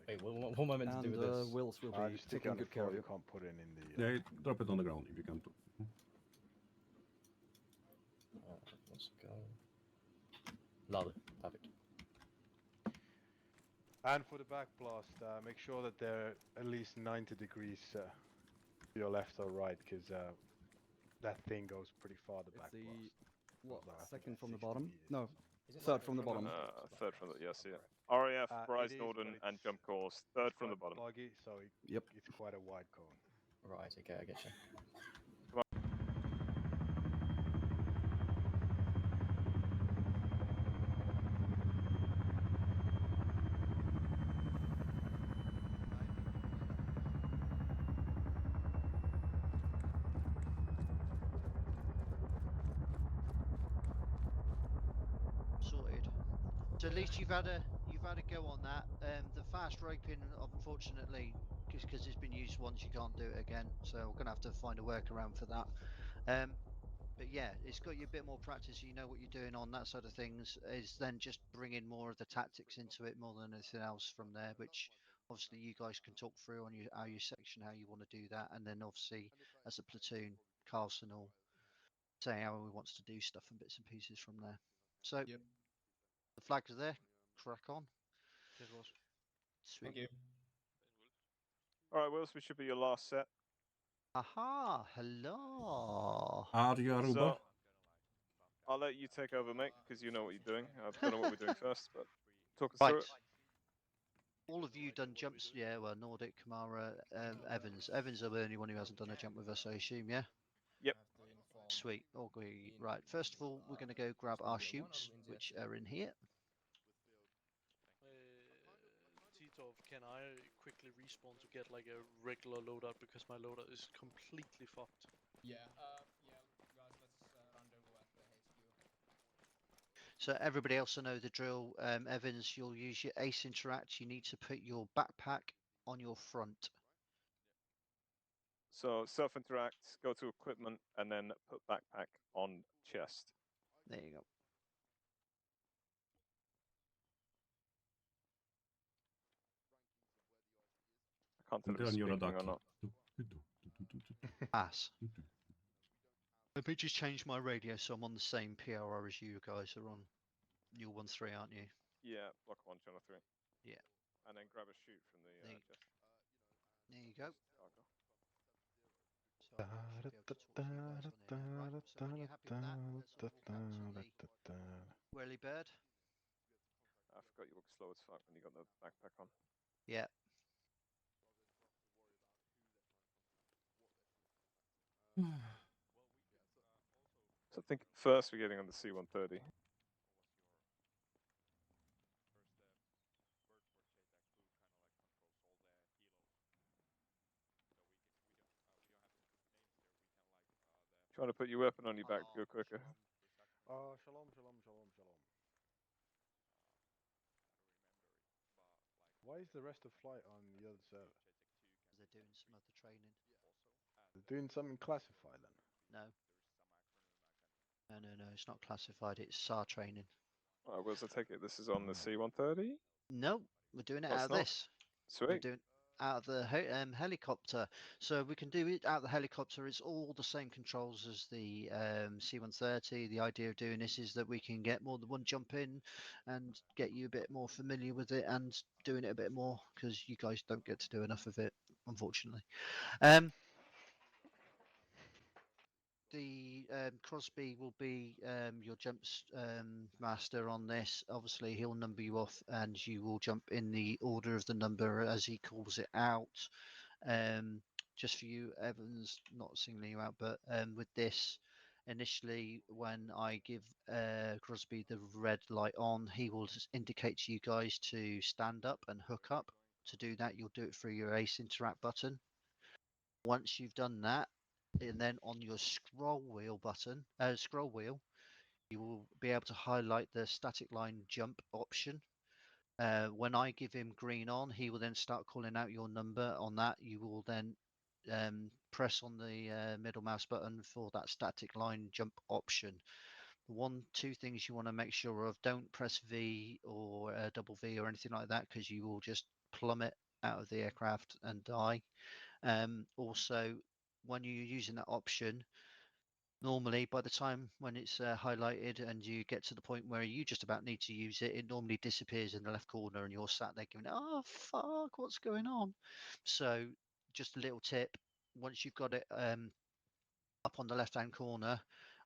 Wait, what am I meant to do with this? Wills will be Just stick it taking on the good care floor. of You you. can't put it in the. Yeah, drop it on the ground if you can. Let's go. Love it. Perfect. And for the back blast, make sure that they're at least 90 degrees to your left or right, because that thing goes pretty far. The back blast. What? Like, I think Second it's from the 60 bottom? meters. No, third from the bottom. Third from the yes, yeah. RAF, Bryce It is, Norton, but and it's- jump course. Third it's from the quite bottom. buggy, so Yep. it's quite a wide cone. Right, okay, I get you. Sorted. So at least you've had a go on that. The fast roping, unfortunately, because it's been used once, you can't do it again. So we're gonna have to find a workaround for that. But yeah, it's got you a bit more practice. You know what you're doing on that side of things. Is then just bringing more of the tactics into it more than anything else from there, which obviously you guys can talk through on your section how you want to do that, and then obviously as a platoon, Carlson will say how he wants to do stuff and bits and pieces from there. So the flags are there. Crack on. Sweet. Thank you. All right, Wills, we should be your last set. Aha! Hello. Are you Aruba? So I'll let you take over, mate, because you know what you're doing. I don't know what we're doing first, but talk us through Right. it. All of you done jumps? Yeah, well, Nordic, Kamara, Evans. Evans are the only one who hasn't done a jump with us, I assume, yeah? Yep. Sweet. All great. Right. First of all, we're going to go grab our chutes, which are in here. Titov, can I quickly respawn to get like a regular loadout because my loadout is completely fucked? Yeah, guys, let's rendezvous at the HQ. So everybody else will know the drill. Evans, you'll use your Ace Interact. You need to put your backpack on your front. So self-interact, go to equipment, and then put backpack on chest. There you go. I can't tell if Then it's you're a speaking or ducky. not. Pass. Let me just change my radio so I'm on the same PRR as you guys are on. You're 1-3, aren't you? Yeah, block 1, channel 3. Yeah. And then grab a shoot from the chest. There you go. Cargo. So I should be able to talk to you guys on here now. Right, so when you're happy with that, let's all walk out to the whirly bird. I forgot you look slow as fuck when you got the backpack on. Yeah. So I think first we're getting on the C-130. Trying to put your weapon on your back to go quicker. Shalom. Why is the rest of flight on the other server? Because they're doing some other training. They're doing something classified then? No. No, it's not classified. It's SAR training. Alright, Wills, I take it this is on the C-130? No, we're doing it Oh, out it's of not? this. We're Sweet. doing out of the helicopter. So we can do it out of the helicopter. It's all the same controls as the C-130. The idea of doing this is that we can get more than one jump in and get you a bit more familiar with it and doing it a bit more because you guys don't get to do enough of it, unfortunately. The Crosby will be your jumps master on this. Obviously, he'll number you off, and you will jump in the order of the number as he calls it out. Just for you, Evans, not singling you out, but with this, initially, when I give Crosby the red light on, he will just indicate to you guys to stand up and hook up. To do that, you'll do it through your Ace Interact button. Once you've done that, and then on your scroll wheel button, you will be able to highlight the static line jump option. When I give him green on, he will then start calling out your number. On that, you will then press on the middle mouse button for that static line jump option. Two things you want to make sure of: don't press V or double V or anything like that, because you will just plummet out of the aircraft and die. Also, when you're using that option, normally by the time when it's highlighted and you get to the point where you just about need to use it, it normally disappears in the left corner and you're sat there going, oh fuck, what's going on? So just a little tip: once you've got it up on the left hand corner,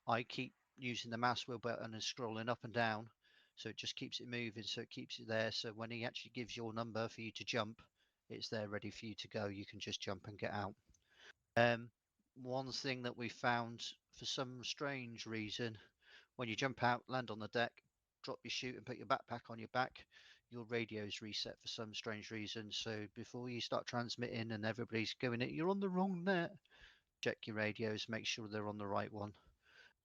I keep using the mouse wheel button and scrolling up and down, so it just keeps it moving, so it keeps it there, so when he actually gives your number for you to jump, it's there ready for you to go. You can just jump and get out. One thing that we found, for some strange reason, when you jump out, land on the deck, drop your chute and put your backpack on your back, your radio's reset for some strange reason. So before you start transmitting and everybody's going, you're on the wrong net, check your radios, make sure they're on the right one.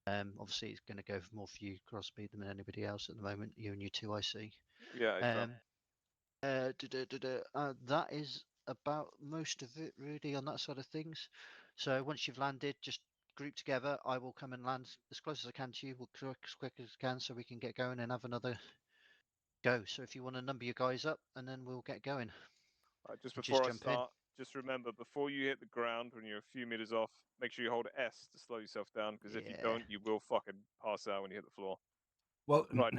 Obviously it's going to go more for you, Crosby, than anybody else at the moment, you and your 2IC. Yeah, that is about most of it really on that side of things. So once you've landed, just group together. I will come and land as close as I can to you, as quick as I can, so we can get going and have another go. So if you want to number your guys up, and then we'll get going. Just before I start, just remember, before you hit the ground, when you're a few meters off, make sure you hold S to slow yourself down, because if you don't, you will fucking pass out when you hit the floor. Well, right,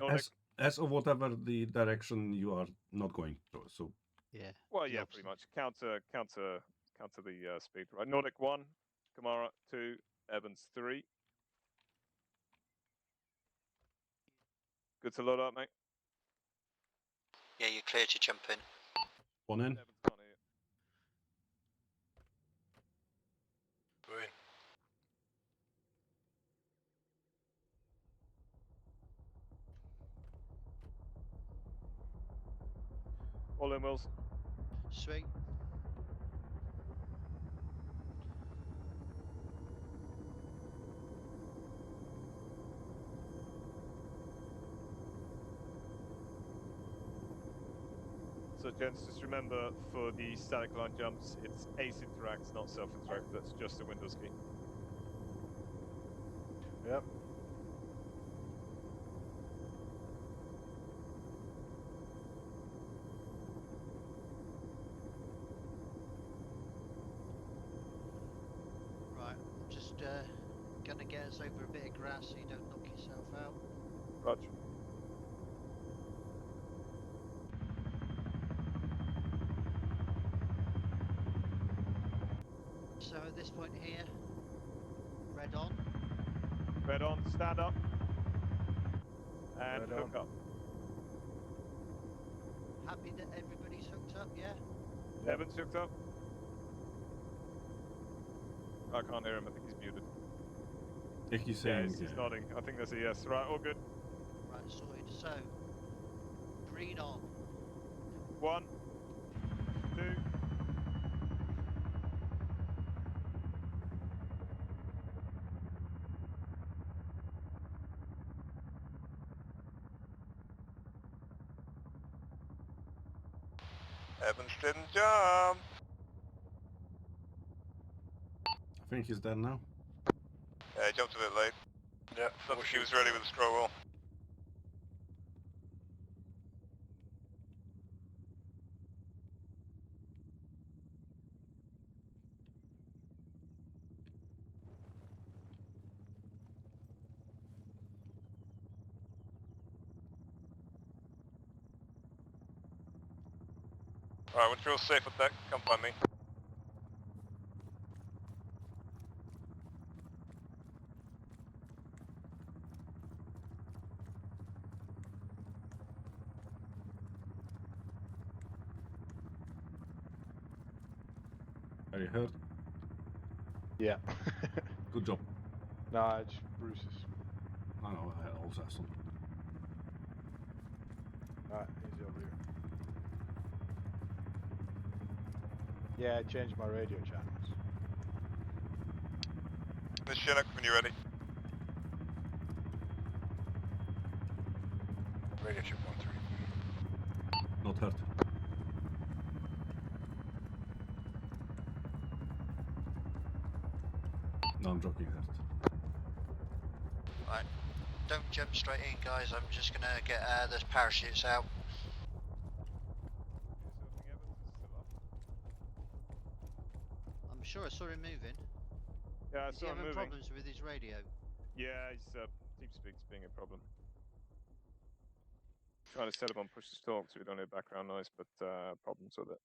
as of whatever the direction you are not going through. So yeah. Well, yeah, pretty much counter the speed. Right, Nordic 1, Kamara 2, Evans 3. Good to load up, mate. Yeah, you're clear to jump in. One in. Evans can't hear. We're in. All in, Wills. Sweet. So, gents, just remember, for the static line jumps, it's Ace Interact, not Self-Interact. That's just a Windows key. Yep. Right, I'm just gonna get us over a bit of grass so you don't knock yourself out. Roger. So at this point here, red on. Red on, stand up. And Red hook on. up. Happy that everybody's hooked up, yeah? Yep. Evans hooked up. I can't hear him, I think he's muted. I think he's saying, he's nodding. I think that's a yes. Right, all good. Right, sorted. So, green on. 1, 2. Evans didn't jump. I think he's dead now. Yeah, he jumped a bit late. Yeah, don't think he was ready with the scroll wheel. Alright, when you're all safe at deck, come find me. Yeah. Good job. Nah, it's Bruce's. I know, I also have some. Easy over here. Yeah, I changed my radio channels. Miss Chinook, when you're ready. Radio chip 1-3. Not hurt. No, I'm joking, hurt. Right. Don't jump straight in, guys. I'm just gonna get the parachutes out. I'm sure I saw him moving. Yeah, I Is he saw him having moving. problems with his radio? Yeah, his deep speak's being a problem. Trying to set him on push to talk so we don't hear background noise, but problems with it.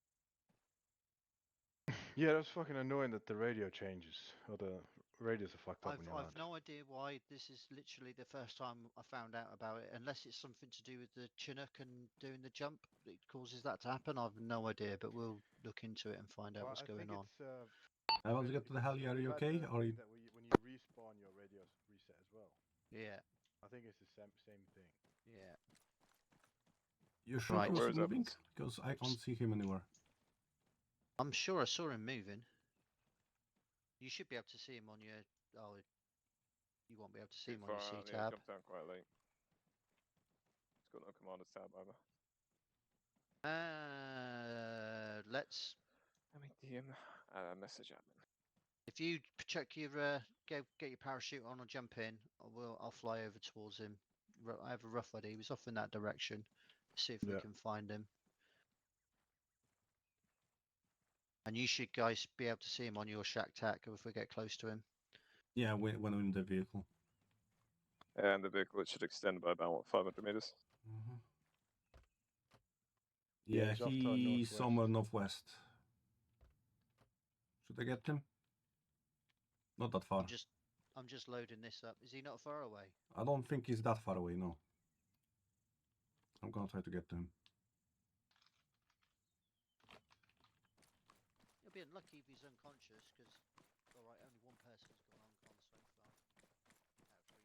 Yeah, that's fucking annoying that the radio changes. Or the radios are fucked up when you're I've loud. no idea why. This is literally the first time I found out about it. Unless it's something to do with the Chinook and doing the jump that causes that to happen. I've no idea, but we'll look into it and find out what's going on. I want to get to the heli, are you okay? Or you... When you respawn, your radios reset as well. Yeah. I think it's the same thing. Yeah. You sure Right. he Where was is moving? Evans? Because I can't see him anywhere. I'm sure I saw him moving. You should be able to see him on your. Oh, you won't be able to see him on your C Yeah, tab. jumped down quite late. It's got no commander's tab either. Let's. Let me DM message admin. If you check your get your parachute on or jump in, I'll fly over towards him. I have a rough idea. He was off in that direction. See if we can find him. And you should guys be able to see him on your shack tac if we get close to him. Yeah, when we're in the vehicle. And the vehicle, it should extend by about, what, 500 meters? Mm-hmm. Yeah, Yeah, he's off to he's northwest. somewhere northwest. Should I get him? Not that far. I'm just loading this up. Is he not far away? I don't think he's that far away, no. I'm gonna try to get to him. You'll be unlucky if he's unconscious, because, alright, only one person's gone uncon so far. Out of 3 sections.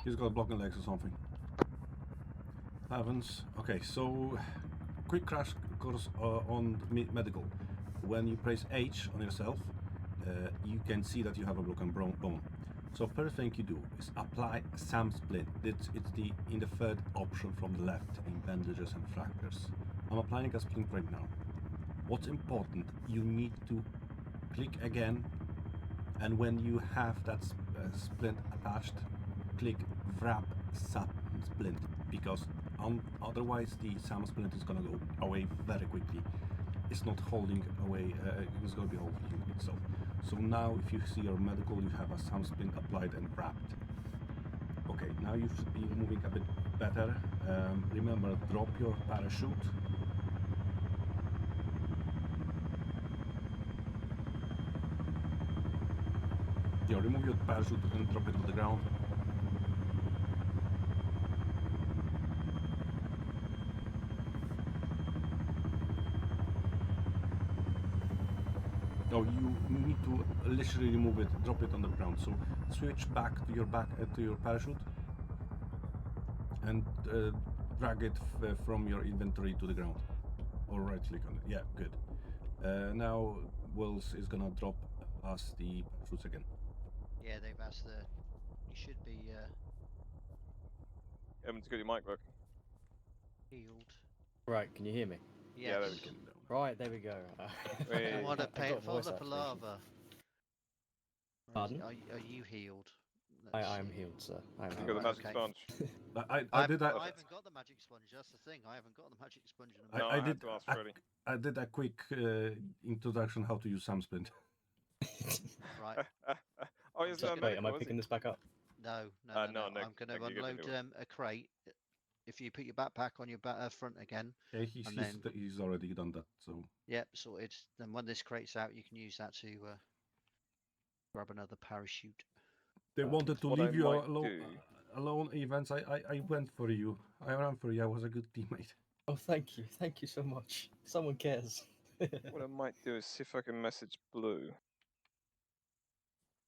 He's got broken legs or something. Evans. Okay, so quick crash course on medical. When you press H on yourself, you can see that you have a broken bone. So first thing you do is apply SAM splint. It's in the third option from the left in bandages and fractures. I'm applying a splint right now. What's important, you need to click again, and when you have that splint attached, click wrap SAM splint, because otherwise the SAM splint is gonna go away very quickly. It's not holding away, it's gonna be holding itself. So now if you see your medical, you have a SAM splint applied and wrapped. Okay, now you should be moving a bit better. Remember, drop your parachute. Yeah, remove your parachute and drop it to the ground. No, you need to literally remove it, drop it on the ground. So switch back to your parachute and drag it from your inventory to the ground, or right click on it. Yeah, good. Now Wills is gonna drop us the parachutes again. Yeah, they've asked you should be Evans, got your mic working? healed. Right, can you hear me? Yes. Yeah, there we go. Right, there we go. Wait. What a I got voice painful activation. palaver. Pardon? Are you healed? I am healed, sir. I am You healed. got the Right, magic okay. sponge. I did that. I haven't got the magic sponge. That's the thing. I haven't got the magic sponge. In No, I had did. to ask Freddy. I did a quick introduction how to use SAM splint. Right. Oh, yes, no, Wait, am I medical, is picking he? this back up? No. No, I'm Nick, going to Nick, you get unload anywhere. a crate. If you put your backpack on your front again, Yeah, and then he's already done that. So yep, sorted. Then when this crate's out, you can use that to grab another parachute. they wanted to what leave I you might alone. do- Alone, Evans. I went for you. I ran for you. I was a good teammate. Oh, thank you so much. Someone cares. What I might do is see if I can message Blue.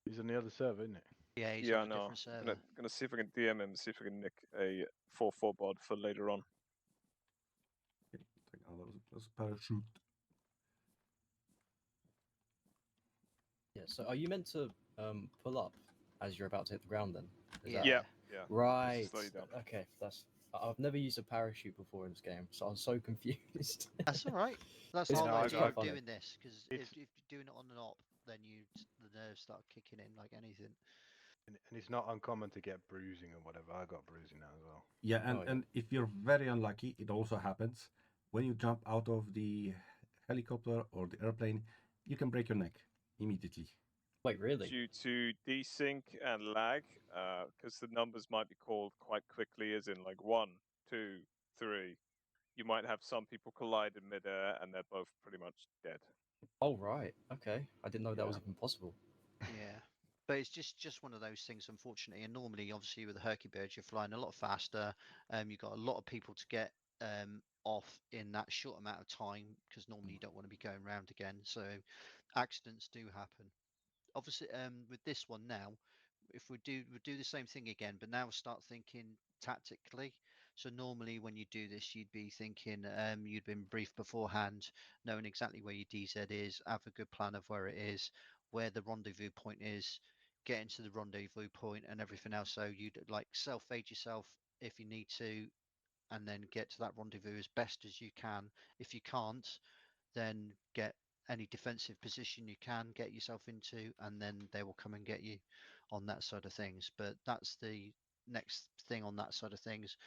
He's on the other server, isn't he? Yeah, he's Yeah, on a no. different server. Gonna see if I can DM him, see if I can nick a 4-4 bod for later on. Okay, take another parachute. Yeah. So, are you meant to pull up as you're about to hit the ground? Then. Is Yeah. that- Yeah. Right. Slow you down. Okay. I've never used a parachute before in this game, so I'm so confused. That's all right. That's It's the whole no, idea quite of funny. doing this, because if It's- you're doing it on and off, then the nerves start kicking in like anything. And it's not uncommon to get bruising or whatever. I got bruising now as well. Yeah, and, Oh, yeah. and if you're very unlucky, it also happens when you jump out of the helicopter or the airplane, you can break your neck immediately. Wait, really? Due to desync and lag, because the numbers might be called quite quickly, as in like 1, 2, 3. You might have some people collide in midair, and they're both pretty much dead. Oh, right. Okay. I didn't know that was Yeah. even possible. Yeah. But it's just one of those things, unfortunately. And normally, obviously, with the Hercules, you're flying a lot faster. You've got a lot of people to get off in that short amount of time, because normally you don't want to be going round again. So accidents do happen. Obviously, with this one now, if we do the same thing again, but now start thinking tactically. So normally when you do this, you'd be thinking you'd been briefed beforehand, knowing exactly where your DZ is, have a good plan of where it is, where the rendezvous point is, get into the rendezvous point and everything else. So you'd like self-aid yourself if you need to, and then get to that rendezvous as best as you can. If you can't, then get any defensive position you can get yourself into, and then they will come and get you on that side of things. But that's the next thing on that side of things.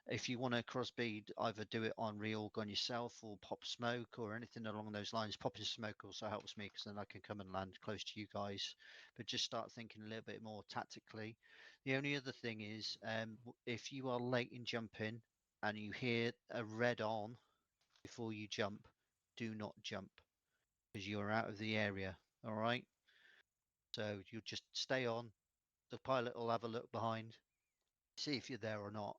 If you want to crossbead, either do it on reorg on yourself or pop smoke or anything along those lines. Popping smoke also helps me, because then I can come and land close to you guys. But just start thinking a little bit more tactically. The only other thing is, if you are late in jumping and you hear a red on before you jump, do not jump, because you are out of the area. All right. So you just stay on. The pilot will have a look behind, see if you're there or not,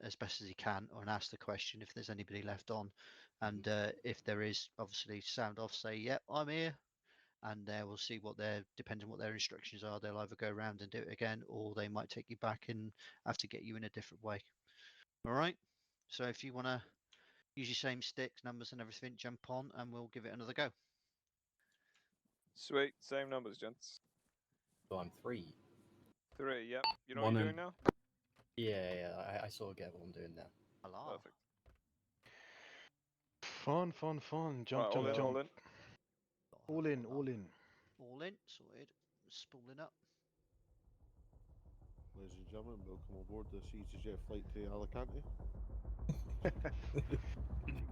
as best as he can, or and ask the question if there's anybody left on. And if there is, obviously sound off, say, "Yep, I'm here," and we'll see what their, depending on what their instructions are, they'll either go around and do it again, or they might take you back and have to get you in a different way. All right. So if you want to use your same sticks, numbers, and everything, jump on, and we'll give it another go. Sweet, same numbers, gents. So I'm 3. 3, yep. You know One what you're in. doing now? Yeah. I sort of get what I'm doing now. Hello. Perfect. Fun. Jump, Right, jump, all jump. in. All in, all in. All in, sorted. Spooling up. Ladies and gentlemen, welcome aboard this EasyJet flight to Alicante.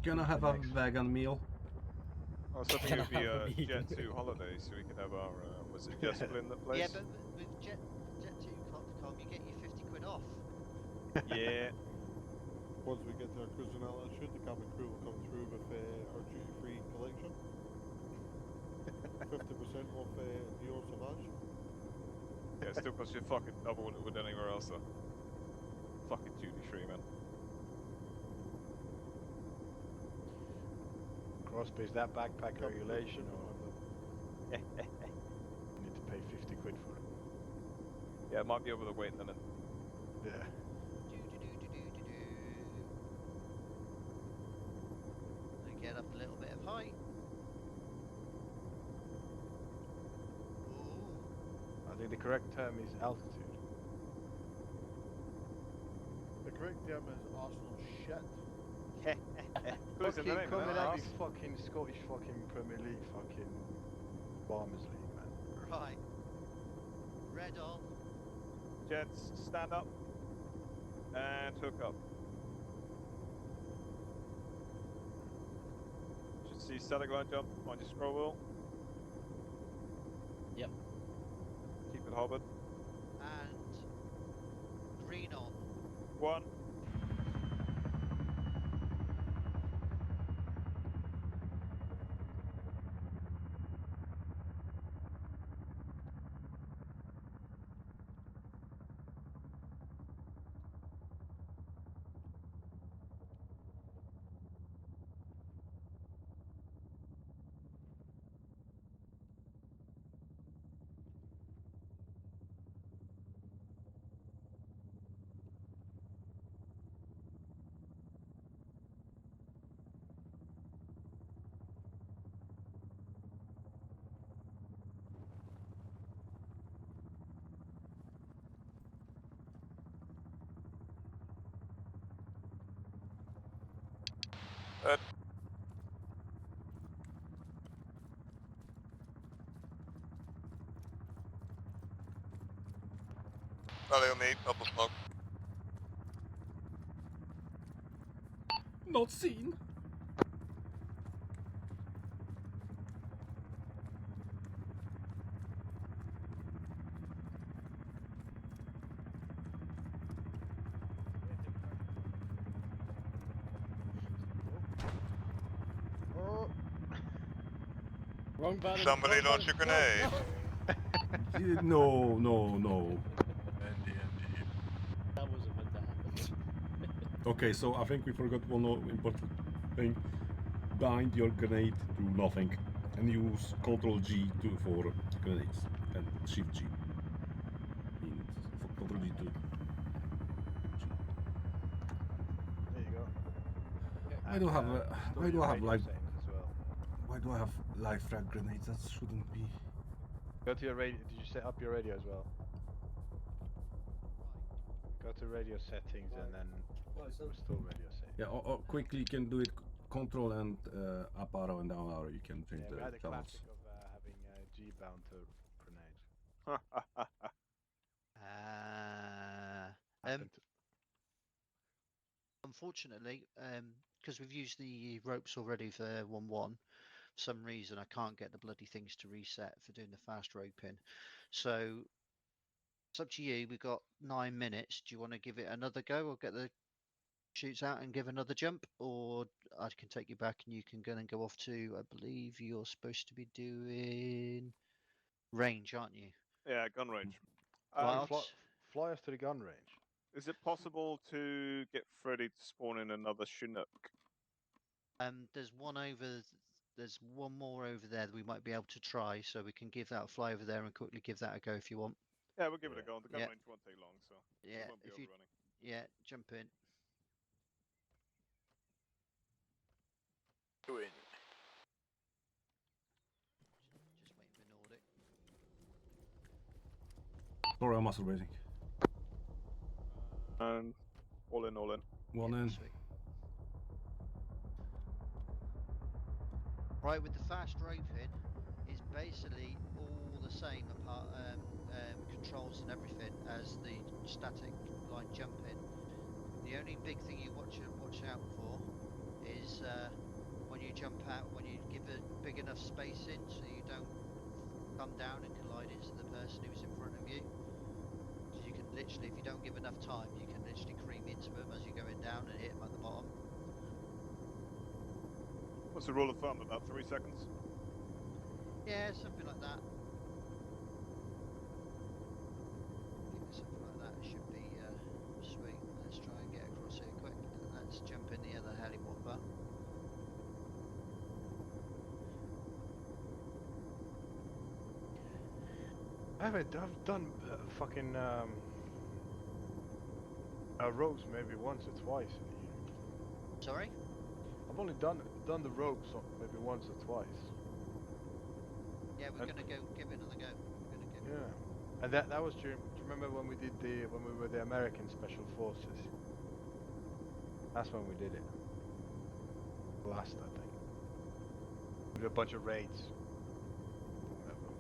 Gonna have a vegan meal. I was hoping it would be Have a a vegan Jet 2 meal. holiday, so we could have our, was it Jesplin that place? Yeah, but with Jet 2 com, you get your 50 quid off. Yeah. Once we get to our cruising altitude, the cabin crew will come through with our duty-free collection. 50% off Dior Sauvage. Yeah, it still costs you fucking double what it would anywhere else, though. Fucking duty free, man. Crossbase, that backpack Cabin regulation, crew, or you need to pay 50 quid for it. Yeah, it might be over the weight limit. Yeah. And get up a little bit of height. Ooh. I think the correct term is altitude. The correct term is Arsenal shit. Clues in the name, Coming man. out Arse. of fucking Scottish fucking Premier League fucking Farmers League, man. Right. Red on. Jets, stand up. And hook up. Should see static line jump on your scroll wheel. Yep. Keep it hovered. And Green on. 1. Rally on me, double smoke. Not seen. Oh. Wrong button. Somebody wrong launch a button. grenade. No, no, no. That wasn't meant to happen. Okay, so I think we forgot one more important thing. Bind your grenade to nothing and use Ctrl G for grenades and Shift G. Ctrl G to. There you go. Why do I have why do I have live settings as well? why do I have live frag grenades? That shouldn't be. Go to your radio. Did you set up your radio as well? Go to radio settings and then restore radio settings. Yeah, or quickly you can do it. Control and up arrow and down arrow. You can change Yeah, we had the a channels. classic of having G bound to grenades. Unfortunately, because we've used the ropes already for 1-1, for some reason I can't get the bloody things to reset for doing the fast roping. So it's up to you. We've got 9 minutes. Do you want to give it another go or get the shoots out and give another jump, or I can take you back and you can go off to, I believe you're supposed to be doing range, aren't you? Yeah, gun range. Fly us to the gun range. Is it possible to get Freddy to spawn in another Chinook? There's one over. There's one more over there that we might be able to try, so we can give that a fly over there and quickly give that a go if you want. Yeah, we'll give it a go. The gun range won't take long, so yeah, it won't be overrunning. Yeah, jump in. Go in. Just waiting for Nordic. Sorry, I'm masturbating. And all in, all in. One in. Sweet. Right, with the fast roping, it's basically all the same apart controls and everything as the static line jumping. The only big thing you watch out for is when you jump out, when you give a big enough space in so you don't come down and collide into the person who's in front of you. So you can literally, if you don't give enough time, you can literally cream into them as you're going down and hit them at the bottom. What's the rule of thumb? About 3 seconds? Yeah, something like that. Something like that should be sweet. Let's try and get across here quick. Let's jump in the other helicopter. I've done fucking ropes maybe once or twice in the year. Sorry? I've only done the ropes maybe once or twice. Yeah, we're gonna go give it another go. Yeah, and that was during. Do you remember when we were the American Special Forces? That's when we did it. Last, I think. We did a bunch of raids. Whatever.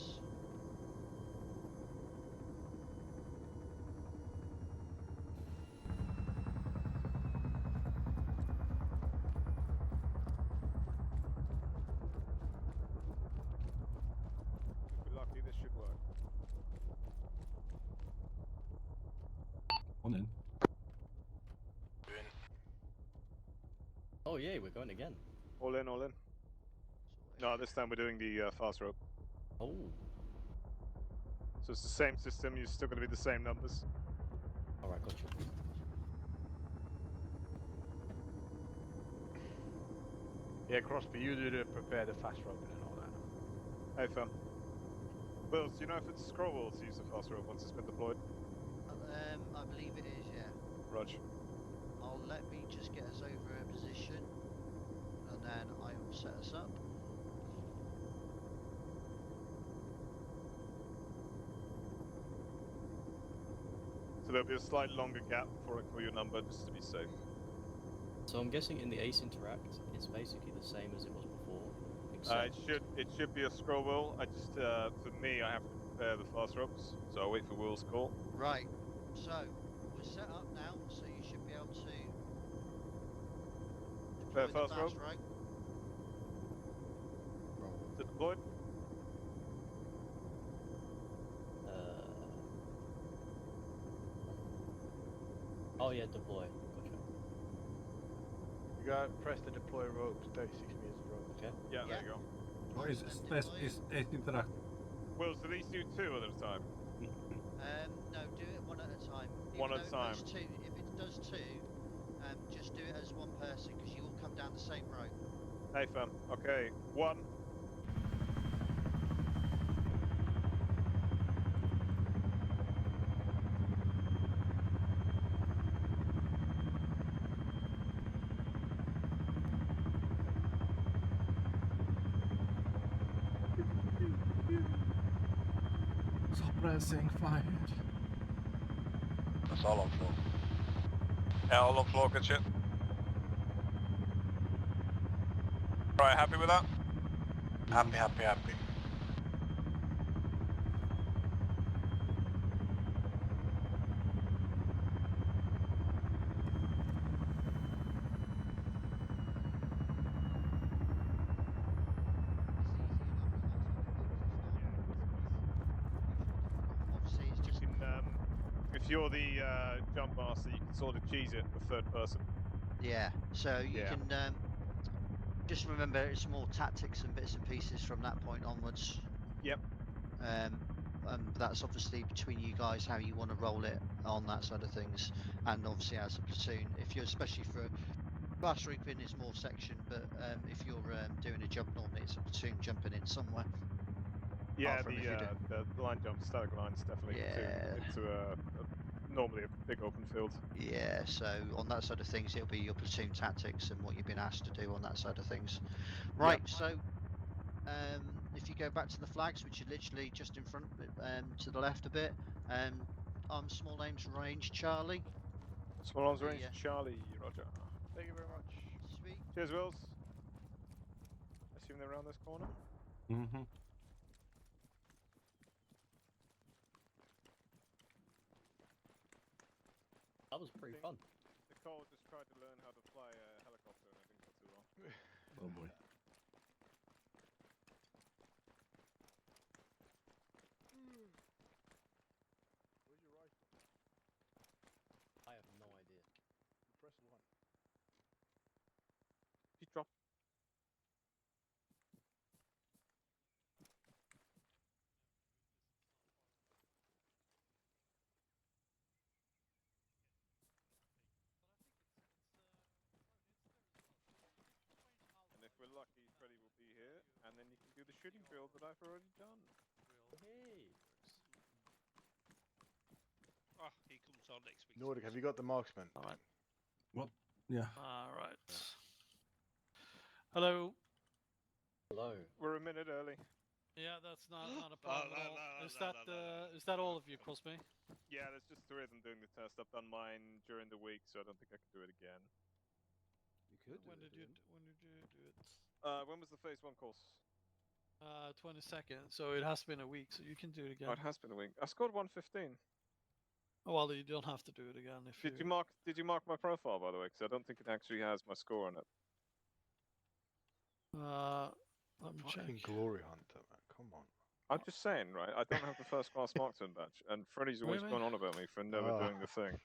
Yes. If we're lucky, this should work. On in. Oh yeah, we're going again. All in, all in. No, this time we're doing the fast rope. Oh. So it's the same system, you're still going to be the same numbers. Alright, gotcha. Yeah, Crosby, you do prepare the fast roping and all that. Hey, fam. Wills, do you know if it's scrollable to use the fast rope once it's been deployed? I believe it is, yeah. Roger. Let me just get us over a position, and then I will set us up. So there'll be a slightly longer gap before I call your number, just to be safe. So I'm guessing in the Ace Interact, it's basically the same as it was before. It should be a scroll wheel. I just for me, I have to prepare the fast ropes, so I'll wait for Will's call. Right. So we're set up now, so you should be able to deploy the fast rope. rope. Is it deployed? Oh yeah, deploy. Gotcha. You got to press the deploy ropes, 36 meters of rope. Okay. Yeah, there you go. Or is Ace Interact? Wills, do these do two at a time? No, do it one at a time. One at a time. If it does two, just do it as one person because you all come down the same rope. Hey, fam. Okay, one. Suppressing fired. That's all on floor. Yeah, all on floor, good shit. Right, happy with that? Happy, happy, happy. Obviously, it's just If you're the jump master, you can sort of cheese it with third person. yeah. So you can just remember it's more tactics and bits and pieces from that point onwards. Yep. That's obviously between you guys how you want to roll it on that side of things, and obviously as a platoon, if you're especially for fast reaping is more section, but if you're doing a jump normally it's a platoon jumping in somewhere. Yeah, the line jump, static line is definitely into normally a big open field. Yeah, so on that side of things, it'll be your platoon tactics and what you've been asked to do on that side of things. Right, so if you go back to the flags, which are literally just in front, to the left a bit, small names range Charlie. Small arms range Charlie, Roger. Thank you very much. Sweet. Cheers, Wills. Assume they're around this corner. Mm-hmm. That was pretty fun. Nicole just tried to learn how to fly a helicopter and I didn't go too well. Oh boy. Where's your rifle? I have no idea. You press 1. He dropped. And if we're lucky, Freddy will be here, and then you can do the shooting drill that I've already done. Hey. Ah, he comes on next week. Nordic, have you got the marksman? Alright. What? Yeah. Alright. Hello. Hello. We're a minute early. Yeah, that's not a problem at all. Is that all of you, Crosby? Yeah, there's just 3 of them doing the test. I've done mine during the week, so I don't think I can do it again. You could. When did you do it? When was the phase 1 course? 22nd, so it has been a week, so you can do it again. Oh, it has been a week. I scored 115. Oh, well, you don't have to do it again if Did you mark my profile, by the way? Because I don't think it actually has my score on it. Let me Fucking check. glory hunter, man. Come on. I'm just saying, right? I don't have the first class marksman badge, and Freddie's always Really? gone on about me for never doing the thing.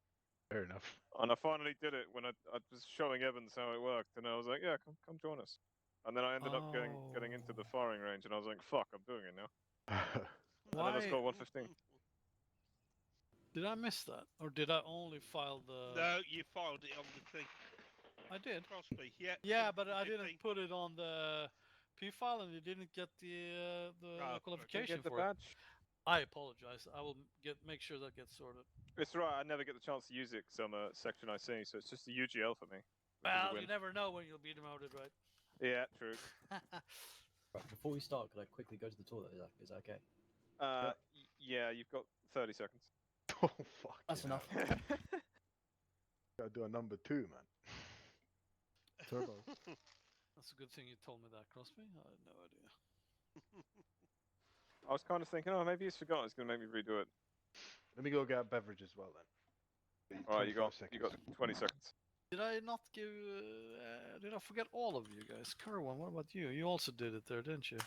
Fair enough. And I finally did it when I was showing Evans how it worked, and I was like, "Yeah, come join us." And then I ended up getting into the firing range, and I was like, "Fuck, I'm doing it now." Why? And then I scored 115. Did I miss that, or did I only file the? No, you filed it on the thing. I did. Crosby, yeah. Yeah, but I didn't put it on the P file, and you didn't get the qualification Get the for it. badge. I apologize. I will make sure that gets sorted. It's right. I never get the chance to use it because I'm a section IC, so it's just a UGL for me. Well, you never know when you'll be demoted, right? Yeah, true. Right, before we start, could I quickly go to the toilet? Is that okay? Yeah, you've got 30 seconds. Oh, fuck. That's enough. Gotta do a number 2, man. Turbo. That's a good thing you told me that, Crosby. I had no idea. I was kind of thinking, oh, maybe he's forgotten. It's going to make me redo it. Let me go get a beverage as well, then. All right, you got 20 seconds. Did I not give? Did I forget all of you guys? Kerwin, what about you? You also did it there, didn't you?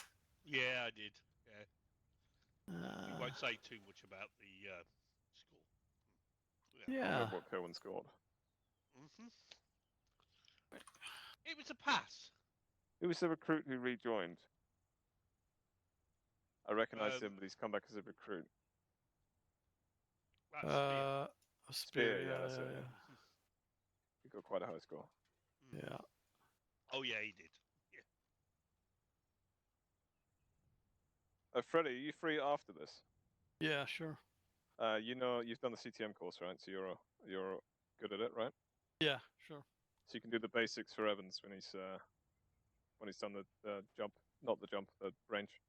Yeah, I did. Yeah. You won't say too much about the score. Yeah. What Kerwin scored. It was a pass. Who was the recruit who rejoined? I recognise him, but he's come back as a recruit. Spear, yeah, that's it. He got quite a high score. Yeah. Oh yeah, he did. Yeah. Freddie, are you free after this? Yeah, sure. You know, you've done the CTM course, right? So you're good at it, right? Yeah, sure. So you can do the basics for Evans when he's done the jump, not the jump, the range.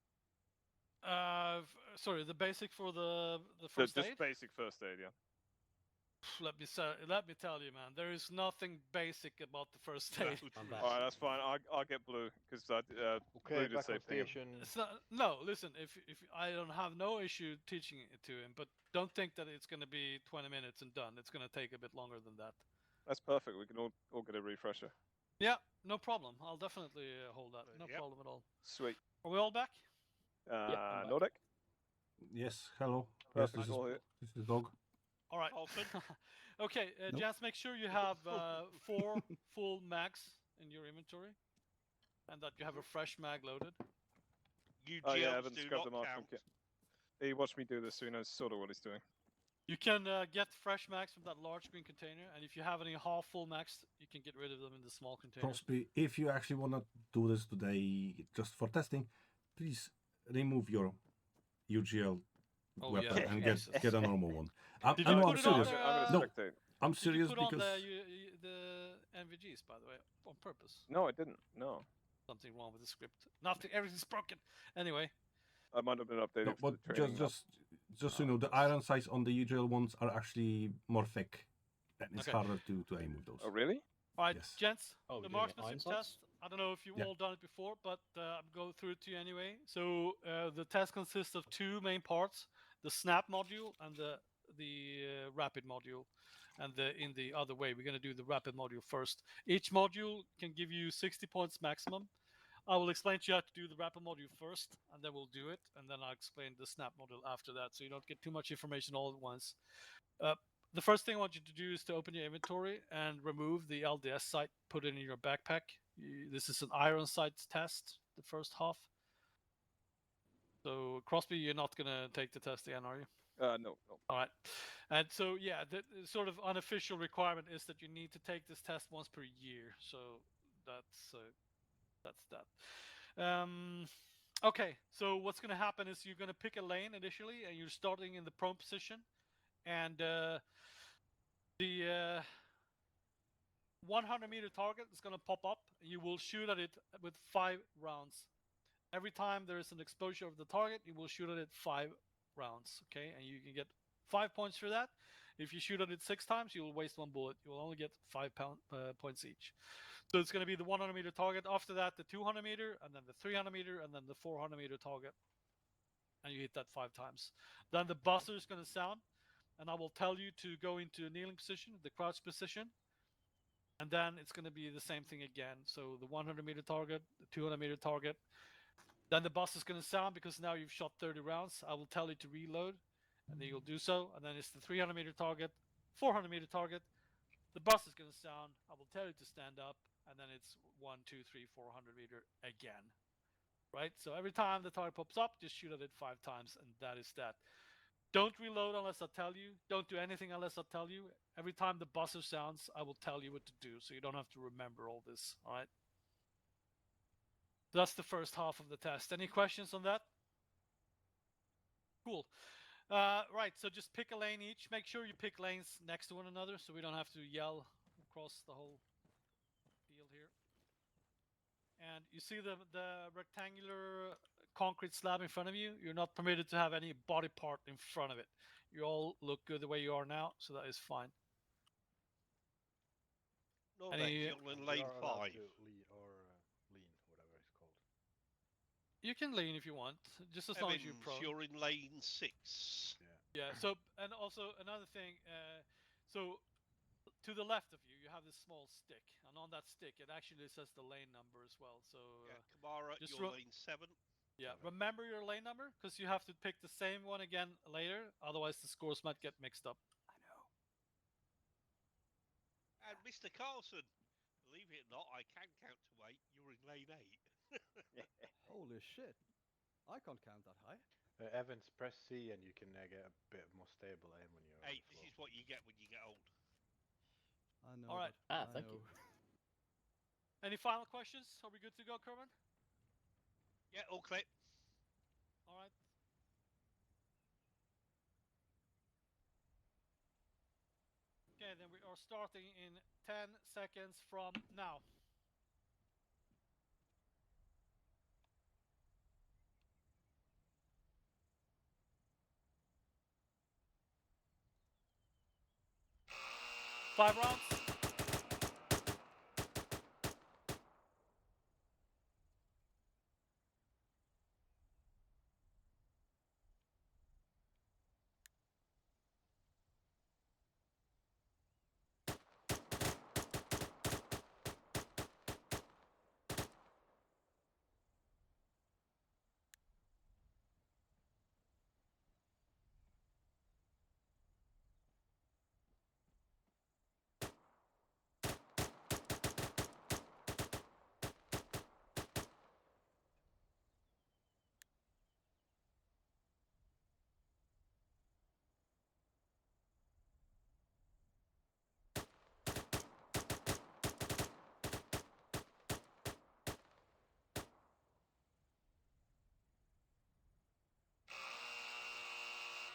Sorry, the basic for the first aid? Just basic first aid, yeah. Let me tell you, man, there is nothing basic about the first aid. All right, that's fine. I'll get blue because okay, blue did same thing. It's not, no, listen. If I don't have no issue teaching it to him, but don't think that it's going to be 20 minutes and done. It's going to take a bit longer than that. That's perfect. We can all get a refresher. Yeah, no problem. I'll definitely hold that. No problem at all. Sweet. Are we all back? Nordic? Yes, hello. Perfect. Yes, this is Dog. All right. Okay, Jans, make sure you have 4 full mags in your inventory, and that you have a fresh mag loaded. Yeah, Evans grabbed the marksman kit. He watched me do this, so he knows sort of what he's doing. You can get fresh mags from that large green container, and if you have any half full mags, you can get rid of them in the small container. Crosby, if you actually want to do this today just for testing, please remove your UGL weapon and get a normal one. I'm serious. I'm serious because... because... the NVGs, by the way, on purpose. No, I didn't. No. Something wrong with the script. Nothing. Everything's broken. Anyway. I might have been updated. No, but just so you know, the iron sights on the UGL ones are actually more thick, and it's harder to aim with those. Oh, really? All right, yes. gents. The marksmanship test. I don't know if you've all done it before, but I'll go through it to you anyway. So the test consists of 2 main parts: the snap module and the rapid module. And in the other way, we're going to do the rapid module first. Each module can give you 60 points maximum. I will explain to you how to do the rapid module first, and then we'll do it, and then I'll explain the snap module after that, so you don't get too much information all at once. The first thing I want you to do is to open your inventory and remove the LDS sight, put it in your backpack. This is an iron sights test, the first half. So, Crosby, you're not going to take the test again, are you? No. All right. And so, yeah, the sort of unofficial requirement is that you need to take this test once per year. So that's that. Okay, so what's going to happen is you're going to pick a lane initially, and you're starting in the prone position. And the 100-meter target is going to pop up. You will shoot at it with 5 rounds. Every time there is an exposure of the target, you will shoot at it 5 rounds, okay? And you can get 5 points for that. If you shoot at it 6 times, you'll waste 1 bullet. You will only get 5 points each. So it's going to be the 100 meter target. After that, the 200 meter, and then the 300 meter, and then the 400 meter target. And you hit that 5 times. Then the buzzer is going to sound, and I will tell you to go into a kneeling position, the crouch position. And then it's going to be the same thing again. So the 100 meter target, the 200 meter target. Then the buzzer is going to sound because now you've shot 30 rounds. I will tell you to reload, and then you'll do so. And then it's the 300 meter target, 400 meter target. The buzzer is going to sound. I will tell you to stand up, and then it's 1, 2, 3, 400 meter again. Right? So every time the target pops up, just shoot at it 5 times, and that is that. Don't reload unless I tell you. Don't do anything unless I tell you. Every time the buzzer sounds, I will tell you what to do, so you don't have to remember all this. All right? That's the first half of the test. Any questions on that? Cool. Right, so just pick a lane each. Make sure you pick lanes next to one another so we don't have to yell across the whole field here. And you see the rectangular concrete slab in front of you? You're not permitted to have any body part in front of it. You all look good the way you are now, so that is fine. No, Any... you're in lane 5. Lean, whatever it's called. You can lean if you want, just as long as you're prone. You're in lane 6. Yeah. So, and also another thing. So, to the left of you, you have this small stick, and on that stick, it actually says the lane number as well. So, Kamara, you're lane 7. Yeah. Remember your lane number, because you have to pick the same one again later. Otherwise, the scores might get mixed up. I know. And Mr. Carlson, believe it or not, I can count to 8. You're in lane 8. Holy shit! I can't count that high. Evans, press C and you can get a bit more stable aim when you're. 8. This is what you get when you get old. I know. All right. Thank you. Any final questions? Are we good to go, Kerman? Yeah, all clear. All right. Okay, then we are starting in 10 seconds from now. Five rounds.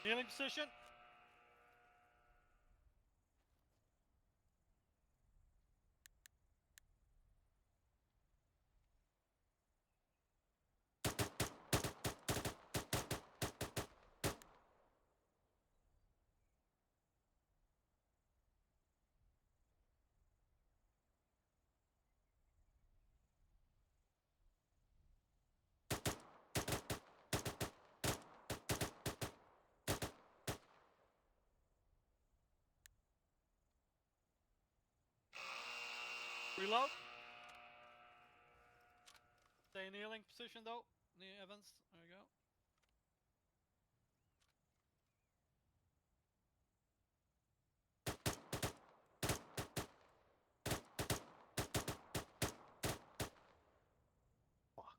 Kneeling position. Reload. Stay kneeling position though. Evans, there you go. Fuck.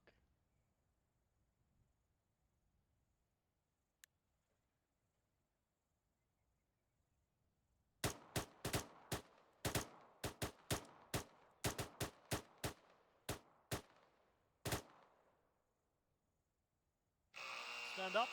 Stand up.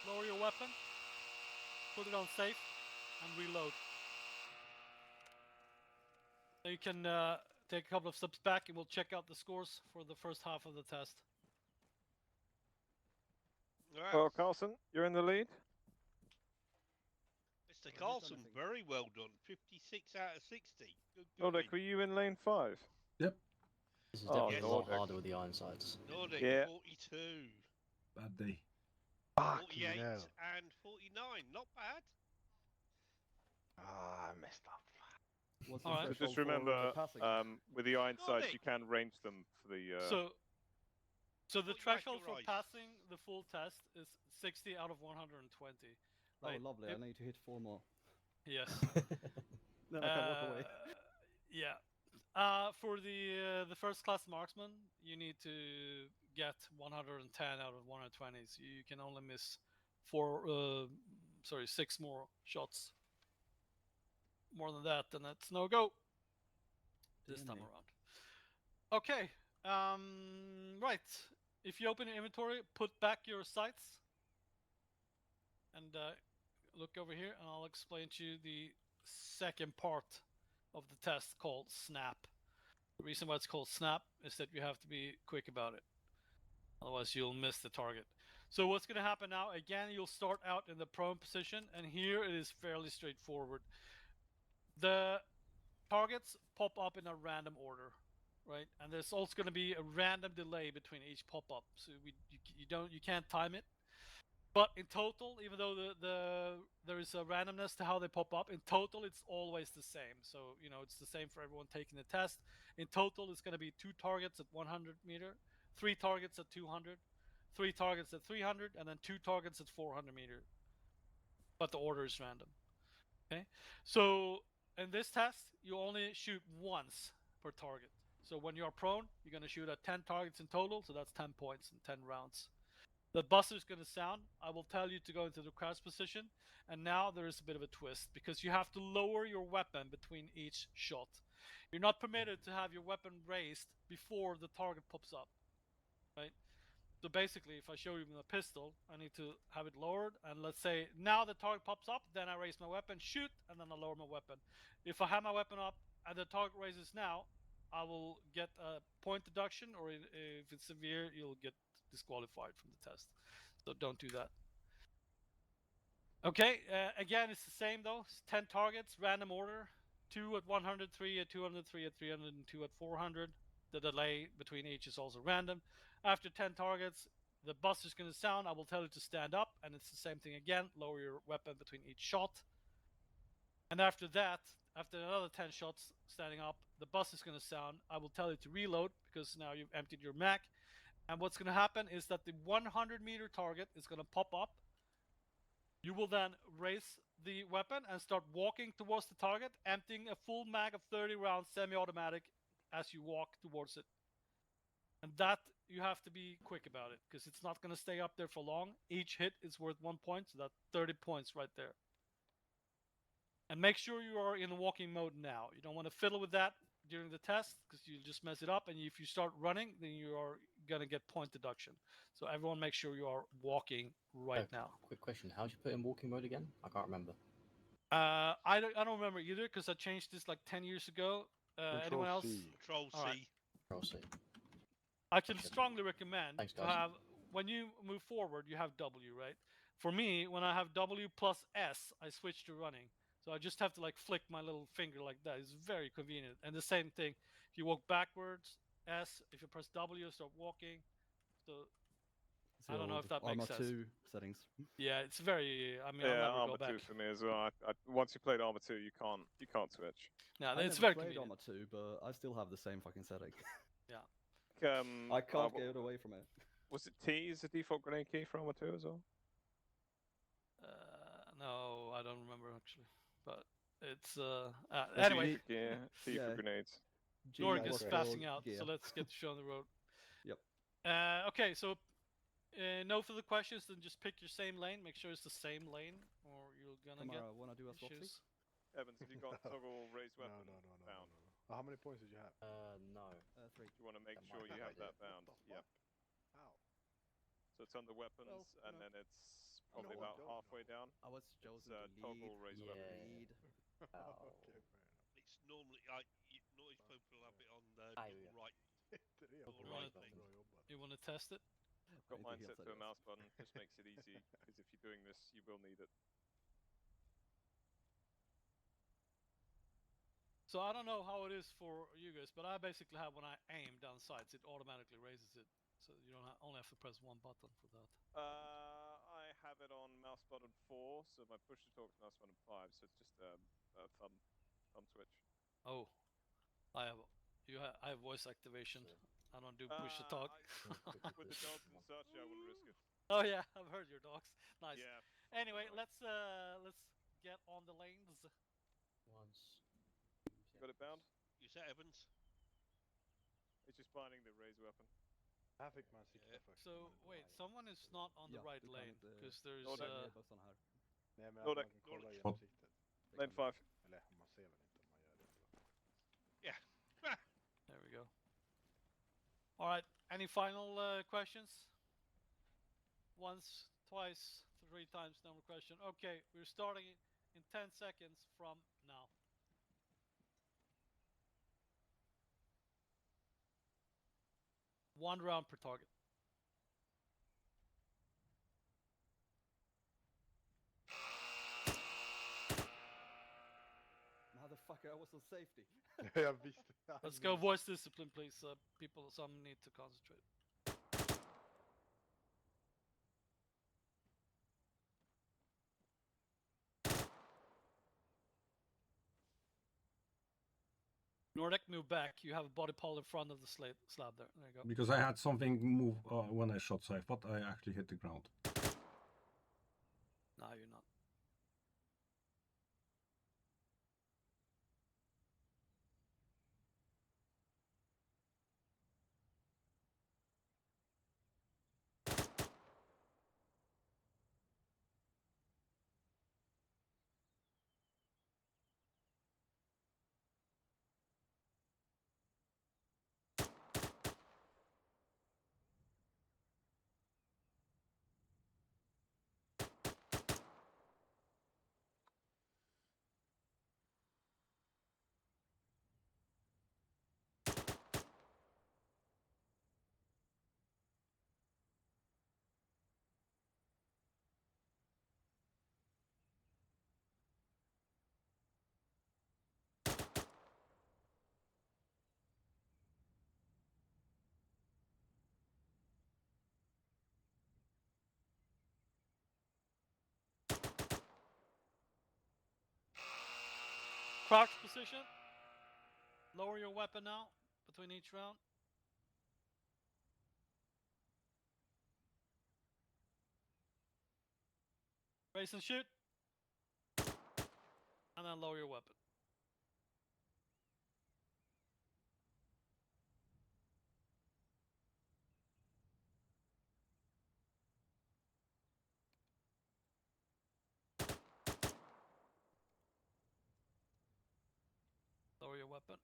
lower your weapon, put it on safe, and reload. So you can take a couple of steps back and we'll check out the scores for the first half of the test. Right. Well, Carlson, you're in the lead. Mr. Carlson, very well done. 56 out of 60. Good Nordic, were you in lane 5? Yep. This is Oh, definitely a lot harder with the iron sights. Nordic, Yeah. 42. Bad day. 48 hell. and 49. Not bad. Ah, I messed up. What's All the right. So threshold just for, remember, passing? with the iron sights, Nordic. you can range them for the. So the Put back threshold your for eyes. passing the full test is 60 out of 120. Right? Oh, lovely. I need to hit 4 more. Yes. Then I can walk away. Yeah. For the first class marksman, you need to get 110 out of 120. So you can only miss 6 more shots. More than that, then that's no go. This time around. Okay. Right. If you open your inventory, put back your sights, and look over here, and I'll explain to you the second part of the test called snap. The reason why it's called snap is that you have to be quick about it. Otherwise, you'll miss the target. So what's going to happen now, again, you'll start out in the prone position, and here it is fairly straightforward. The targets pop up in a random order, right? And there's also going to be a random delay between each pop-up, so you can't time it. But in total, even though there is a randomness to how they pop up, in total it's always the same. So it's the same for everyone taking the test. In total, it's going to be 2 targets at 100 meter, 3 targets at 200, 3 targets at 300, and then 2 targets at 400 meter. But the order is random. Okay, so in this test, you only shoot once per target. So when you're prone, you're going to shoot at 10 targets in total, so that's 10 points and 10 rounds. The buzzer is going to sound. I will tell you to go into the crouch position, and now there is a bit of a twist because you have to lower your weapon between each shot. You're not permitted to have your weapon raised before the target pops up, right? So basically, if I show you with a pistol, I need to have it lowered, and let's say now the target pops up, then I raise my weapon, shoot, and then I lower my weapon. If I have my weapon up and the target raises now, I will get a point deduction, or if it's severe, you'll get disqualified from the test. So don't do that. Okay, again, it's the same though. It's 10 targets, random order. 2 at 100, 3 at 200, 3 at 300, and 2 at 400. The delay between each is also random. After 10 targets, the buzzer is going to sound. I will tell you to stand up, and it's the same thing again. Lower your weapon between each shot. And after that, after another 10 shots standing up, the buzzer is going to sound. I will tell you to reload because now you've emptied your mag. And what's going to happen is that the 100-meter target is going to pop up. You will then raise the weapon and start walking towards the target, emptying a full mag of 30 rounds semi-automatic as you walk towards it. And that, you have to be quick about it because it's not going to stay up there for long. Each hit is worth 1 point, so that's 30 points right there. And make sure you are in walking mode now. You don't want to fiddle with that during the test because you'll just mess it up. And if you start running, then you are going to get point deduction. So everyone make sure you are walking right now. Quick question. How did you put in walking mode again? I can't remember. I don't remember either because I changed this like 10 years ago. Anyone else? Control C. Right. Control C. I can strongly recommend Thanks, to guys. have, when you move forward, you have W, right? For me, when I have W plus S, I switch to running. So I just have to like flick my little finger like that. It's very convenient. And the same thing, if you walk backwards, S, if you press W, start walking. So I don't know if that makes sense. Arma 2 settings. Yeah, it's very. I mean, Yeah, I'll never Arma go back. 2 for me as well. Once you played Arma 2, you can't switch. Yeah, I it's never very played convenient. Arma 2, but I still have the same fucking setting. Yeah. I can't get away from it. Was it T is the default grenade key for Arma 2 as well? No, I don't remember actually, but it's It's anyway. T for grenades. Nordic is passing out, so let's get the show on the road. Yep. Okay, so no further questions. Then just pick your same lane. Make sure it's the same lane, or you're gonna get wanna do a swapsy? issues. Evans, have you got toggle raised weapon bound? No. How many points did you have? No. 3. You want to make sure you have that bound. Yep. Ow. So it's under weapons, and then it's Probably No, I about don't halfway know. down. I was chosen It's to lead. toggle raise weapon. Lead. Oh. Okay, fair enough. It's normally noise people have it on the Aye, your yeah. right. Your right button. thing. You want to test it? I've got mine Anything set else to a I mouse guess. button. Just makes it easy, because if you're doing this, you will need it. So I don't know how it is for you guys, but I basically have when I aim down sights, it automatically raises it, so you don't only have to press one button for that. I have it on mouse button 4, so my push to talk is mouse button 5, so it's just a thumb switch. Oh, I have voice activation. I don't do push to talk. With the dogs and such, I wouldn't risk it. Oh yeah, I've heard your dogs. Nice. Yeah. Anyway, Nice. let's get on the lanes. Once. Got it bound? You set Evans? It's just binding the raise weapon. Här fick man sikta Yeah. först. So wait, someone is not on the right lane because there's Nej, men Nordic. man kan kolla Nordic. genom siktet. Lane 5. Eller man ser väl inte om man gör det. Yeah. There we go. All right. Any final questions? Once, twice, 3 times, no more question. Okay, we're starting in 10 seconds from now. One round per target. Motherfucker, I was on safety. Jag visste. Let's go voice discipline, please. People, some need to concentrate. Nordic, move back. You have a body pole in front of the slab there. There you go. Because I had something move when I shot, so I thought I actually hit the ground. No, you're not. Crouch position. Lower your weapon now between each round. Raise and shoot. And then lower your weapon. Lower your weapon.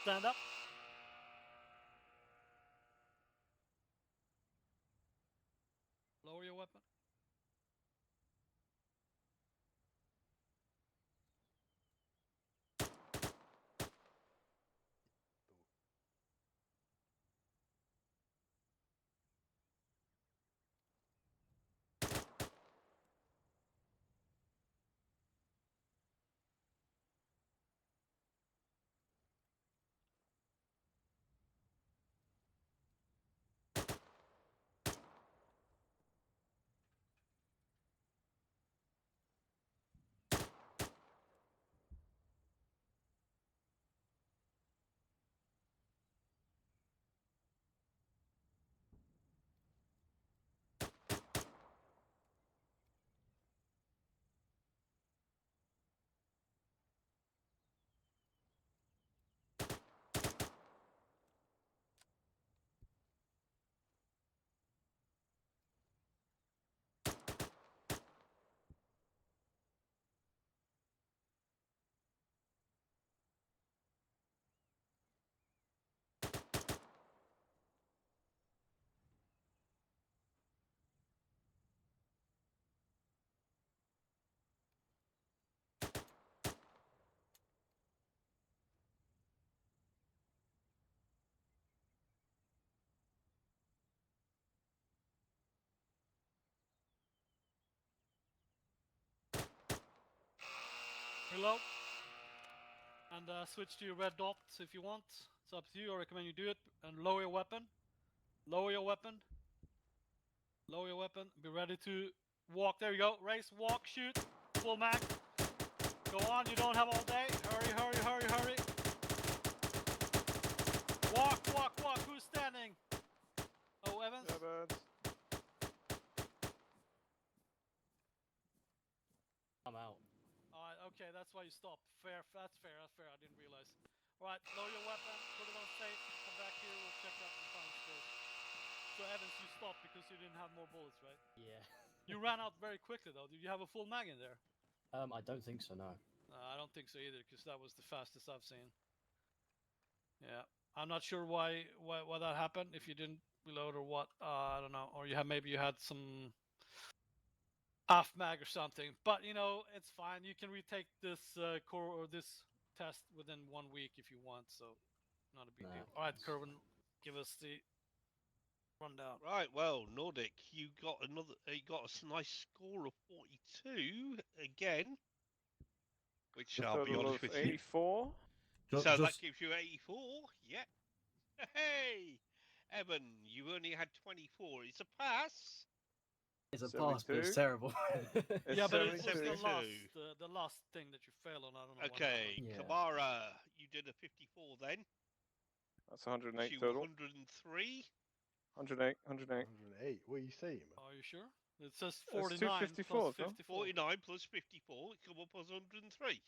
Stand up. Lower your weapon. Reload. And switch to your red dots if you want. It's up to you. I recommend you do it. And lower your weapon. Lower your weapon. Lower your weapon. Be ready to walk. There you go. Race, walk, shoot. Full mag. Go on. You don't have all day. Hurry, hurry, hurry, hurry. Walk, walk, walk. Who's standing? Oh, Evans? Evans. I'm out. Alright, okay, that's why you stopped. Fair, that's fair, that's fair. I didn't realize. Alright, lower your weapon, put it on safe, come back here, we'll check out some final scores. So Evans, you stopped because you didn't have more bullets, right? Yeah. You ran out very quickly though. Did you have a full mag in there? I don't think so, no. I don't think so either, because that was the fastest I've seen. Yeah, I'm not sure why that happened. If you didn't reload or what, I don't know. Or maybe you had some half mag or something. But you know, it's fine. You can retake this core or this test within 1 week if you want. So not a big deal. All right, Kerwin, give us the rundown. Right, well, Nordic, you got a nice score of 42 again, which I'll be honest with 84. You. So that gives you 84. Yeah. Hey, Evan, you only had 24. It's a pass. It's a pass, but it's terrible. Yeah, but it's the last thing that you fail on. I don't know. Okay, Kamara, you did a 54 then. That's 108 you total. 103. 108, 108. 108. What are you saying, man? Are you sure? It says 49 plus 54. 49 plus 54. It come up as 103.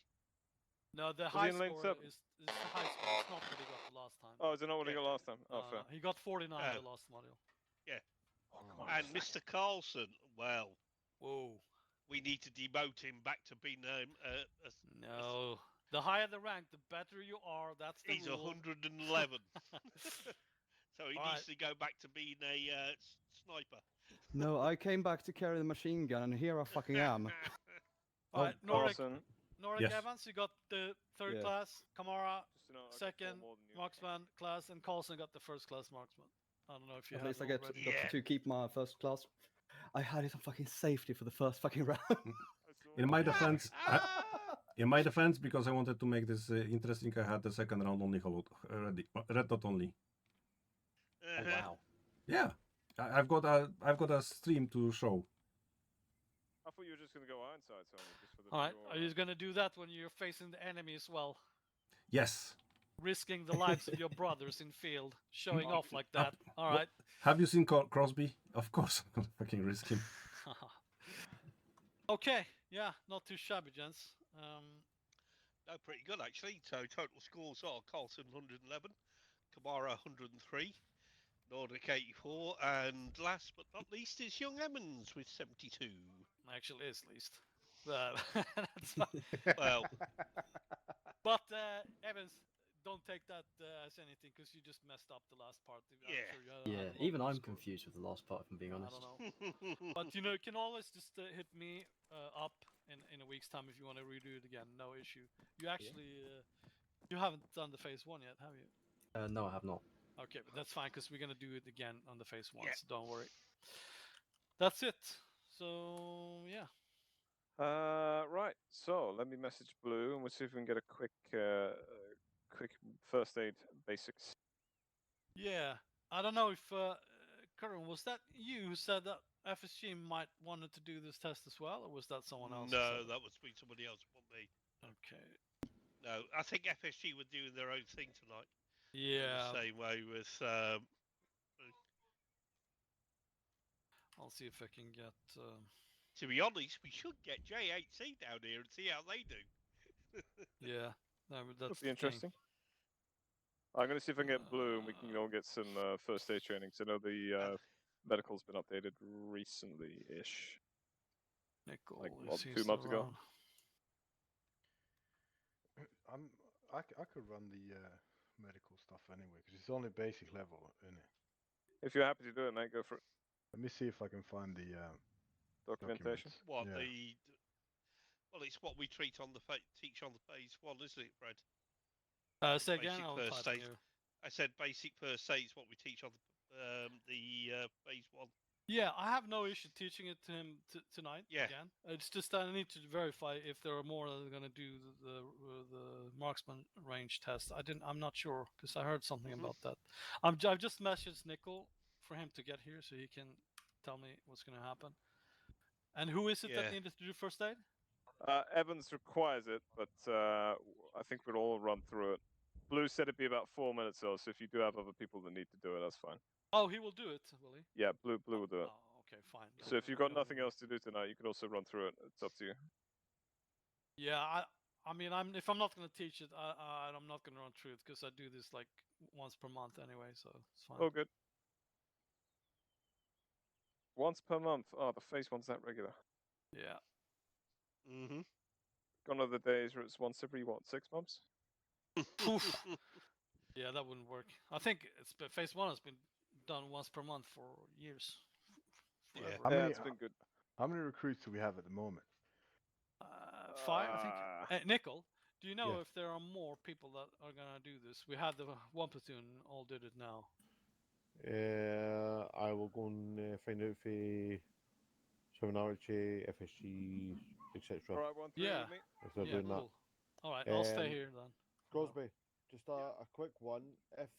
No, the high score is the high score. It's not what he got the last time. Oh, is it not what he got last time? Oh, fair. He got 49 the last module. Yeah. Oh, come on, and Mr. Carlson, well, whoa, we need to demote him back to being no. The higher the rank, the better you are. That's the he's rule. 111. So he needs to go back to being a sniper. No, I came back to carry the machine gun, and here I fucking am. All right, Nordic Yes. Evans, you got the third class. Kamara, second marksman class, and Carlson got the first class marksman. I don't know if you At have least I get already. to keep my first class. I had it on fucking safety for the first fucking round. In my defense, because I wanted to make this interesting, I had the second round only red dot only. Oh, wow. Yeah, I've got a stream to show. I thought you were just going to go Ironsides only, just for the. All right, are you going to do that when you're facing the enemy as well? Yes. Risking the lives of your brothers in field, showing off like that. All right. Have you seen Crosby? Of course, I'm gonna fucking risk him. Okay, yeah, not too shabby, gents. No, pretty good actually. So total scores are Carlson 111, Kamara 103, Nordic 84, and last but not least is Young Emmons with 72. Actually, is least. That's well. But Evans, don't take that as anything because you just messed up the last part. I'm Yeah. sure you had Yeah, a lot even more I'm score. confused with the last part, if I'm being I honest. don't know. But you know, you can always just hit me up in a week's time if you want to redo it again. No issue. You actually you haven't done the phase 1 yet, have you? No, I have not. Okay, but that's fine because we're gonna do it again on the phase 1. Yeah. So don't worry. That's it. So yeah. Right. So let me message Blue, and we'll see if we can get a quick first aid basics. Yeah, I don't know if Curran, was that you who said that FSG might wanted to do this test as well, or was that someone else? No, that was somebody else, not me. Okay. No, I think FSG were doing their own thing tonight. Yeah. In the same way with. I'll see if I can get. To be honest, we should get J8C down here and see how they do. Yeah, no, that's That'd be interesting. I'm going to see if I can get Blue, and we can all get some first aid training. So I know the medical's been updated recently-ish. Nickel, like, what, 2 months ago. I could run the medical stuff anyway, because it's only basic level, isn't it? If you're happy to do it, mate, go for it. Let me see if I can find the documentation. What yeah. Well, it's what we teach on the phase 1, isn't it, Fred? Say again. I'll type aid. you. I said basic first aid is what we teach on the phase 1. Yeah, I have no issue teaching it to him tonight. Yeah. Again, it's just that I need to verify if there are more that are going to do the marksman range test. I'm not sure because I heard something about that. I've just messaged Nickel for him to get here so he can tell me what's going to happen. And who is it that needed to do first aid? Evans requires it, but I think we'll all run through it. Blue said it'd be about 4 minutes though, so if you do have other people that need to do it, that's fine. Oh, he will do it, will he? Yeah, Blue will do it. Oh, okay, fine. So if you've got nothing else to do tonight, you can also run through it. It's up to you. Yeah, I mean, if I'm not going to teach it, I'm not going to run through it because I do this like once per month anyway, so it's fine. Oh, good. Once per month. Oh, the phase 1's that regular. Yeah. Gone are the days where it's once every, 6 months? Yeah, that wouldn't work. I think phase 1 has been done once per month for years. Forever. Yeah, it's been good. How many recruits do we have at the moment? 5, I think. Nickel, do you know Yeah. if there are more people that are going to do this? We had the one platoon all did it now. I will go and find out for Seminarity, FSG, etc. All right, 1-3 Yeah. with me. If they're Yeah, doing cool. All right, I'll stay here then. Crosby, just a quick one. If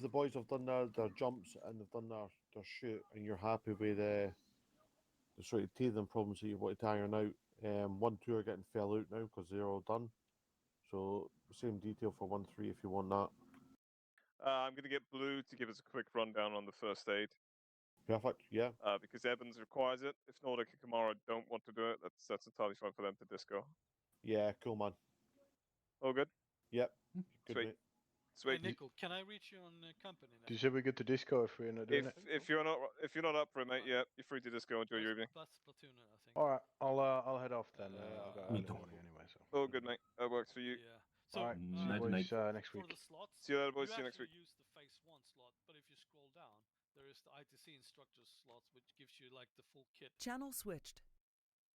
the boys have done their jumps and they've done their shoot and you're happy with the sort of teething problems that you want to iron out, 1-2 are getting fell out now because they're all done. So same detail for 1-3 if you want that. I'm going to get Blue to give us a quick rundown on the first aid. Perfect, yeah. Because Evans requires it. If Nordic and Kamara don't want to do it, that's entirely fine for them to disco. Yeah, cool, man. All good? Yep. Good, Sweet. mate. Sweet. Hey, Nickel, can I reach you on company now? Did you say we get to disco if we're not doing it? If you're not up for it, mate, yeah, you're free to disco. Enjoy your evening. That's platooner, I think. All right, I'll head off then. I've got early morning anyway, so. All good, mate. That works for you. Yeah. So, all right, see you boys next week. For the slots, see you later, boys. See you next week. use the phase 1 slot, but if you scroll down, there is the ITC instructor slot, which gives you like the full kit. Channel switched.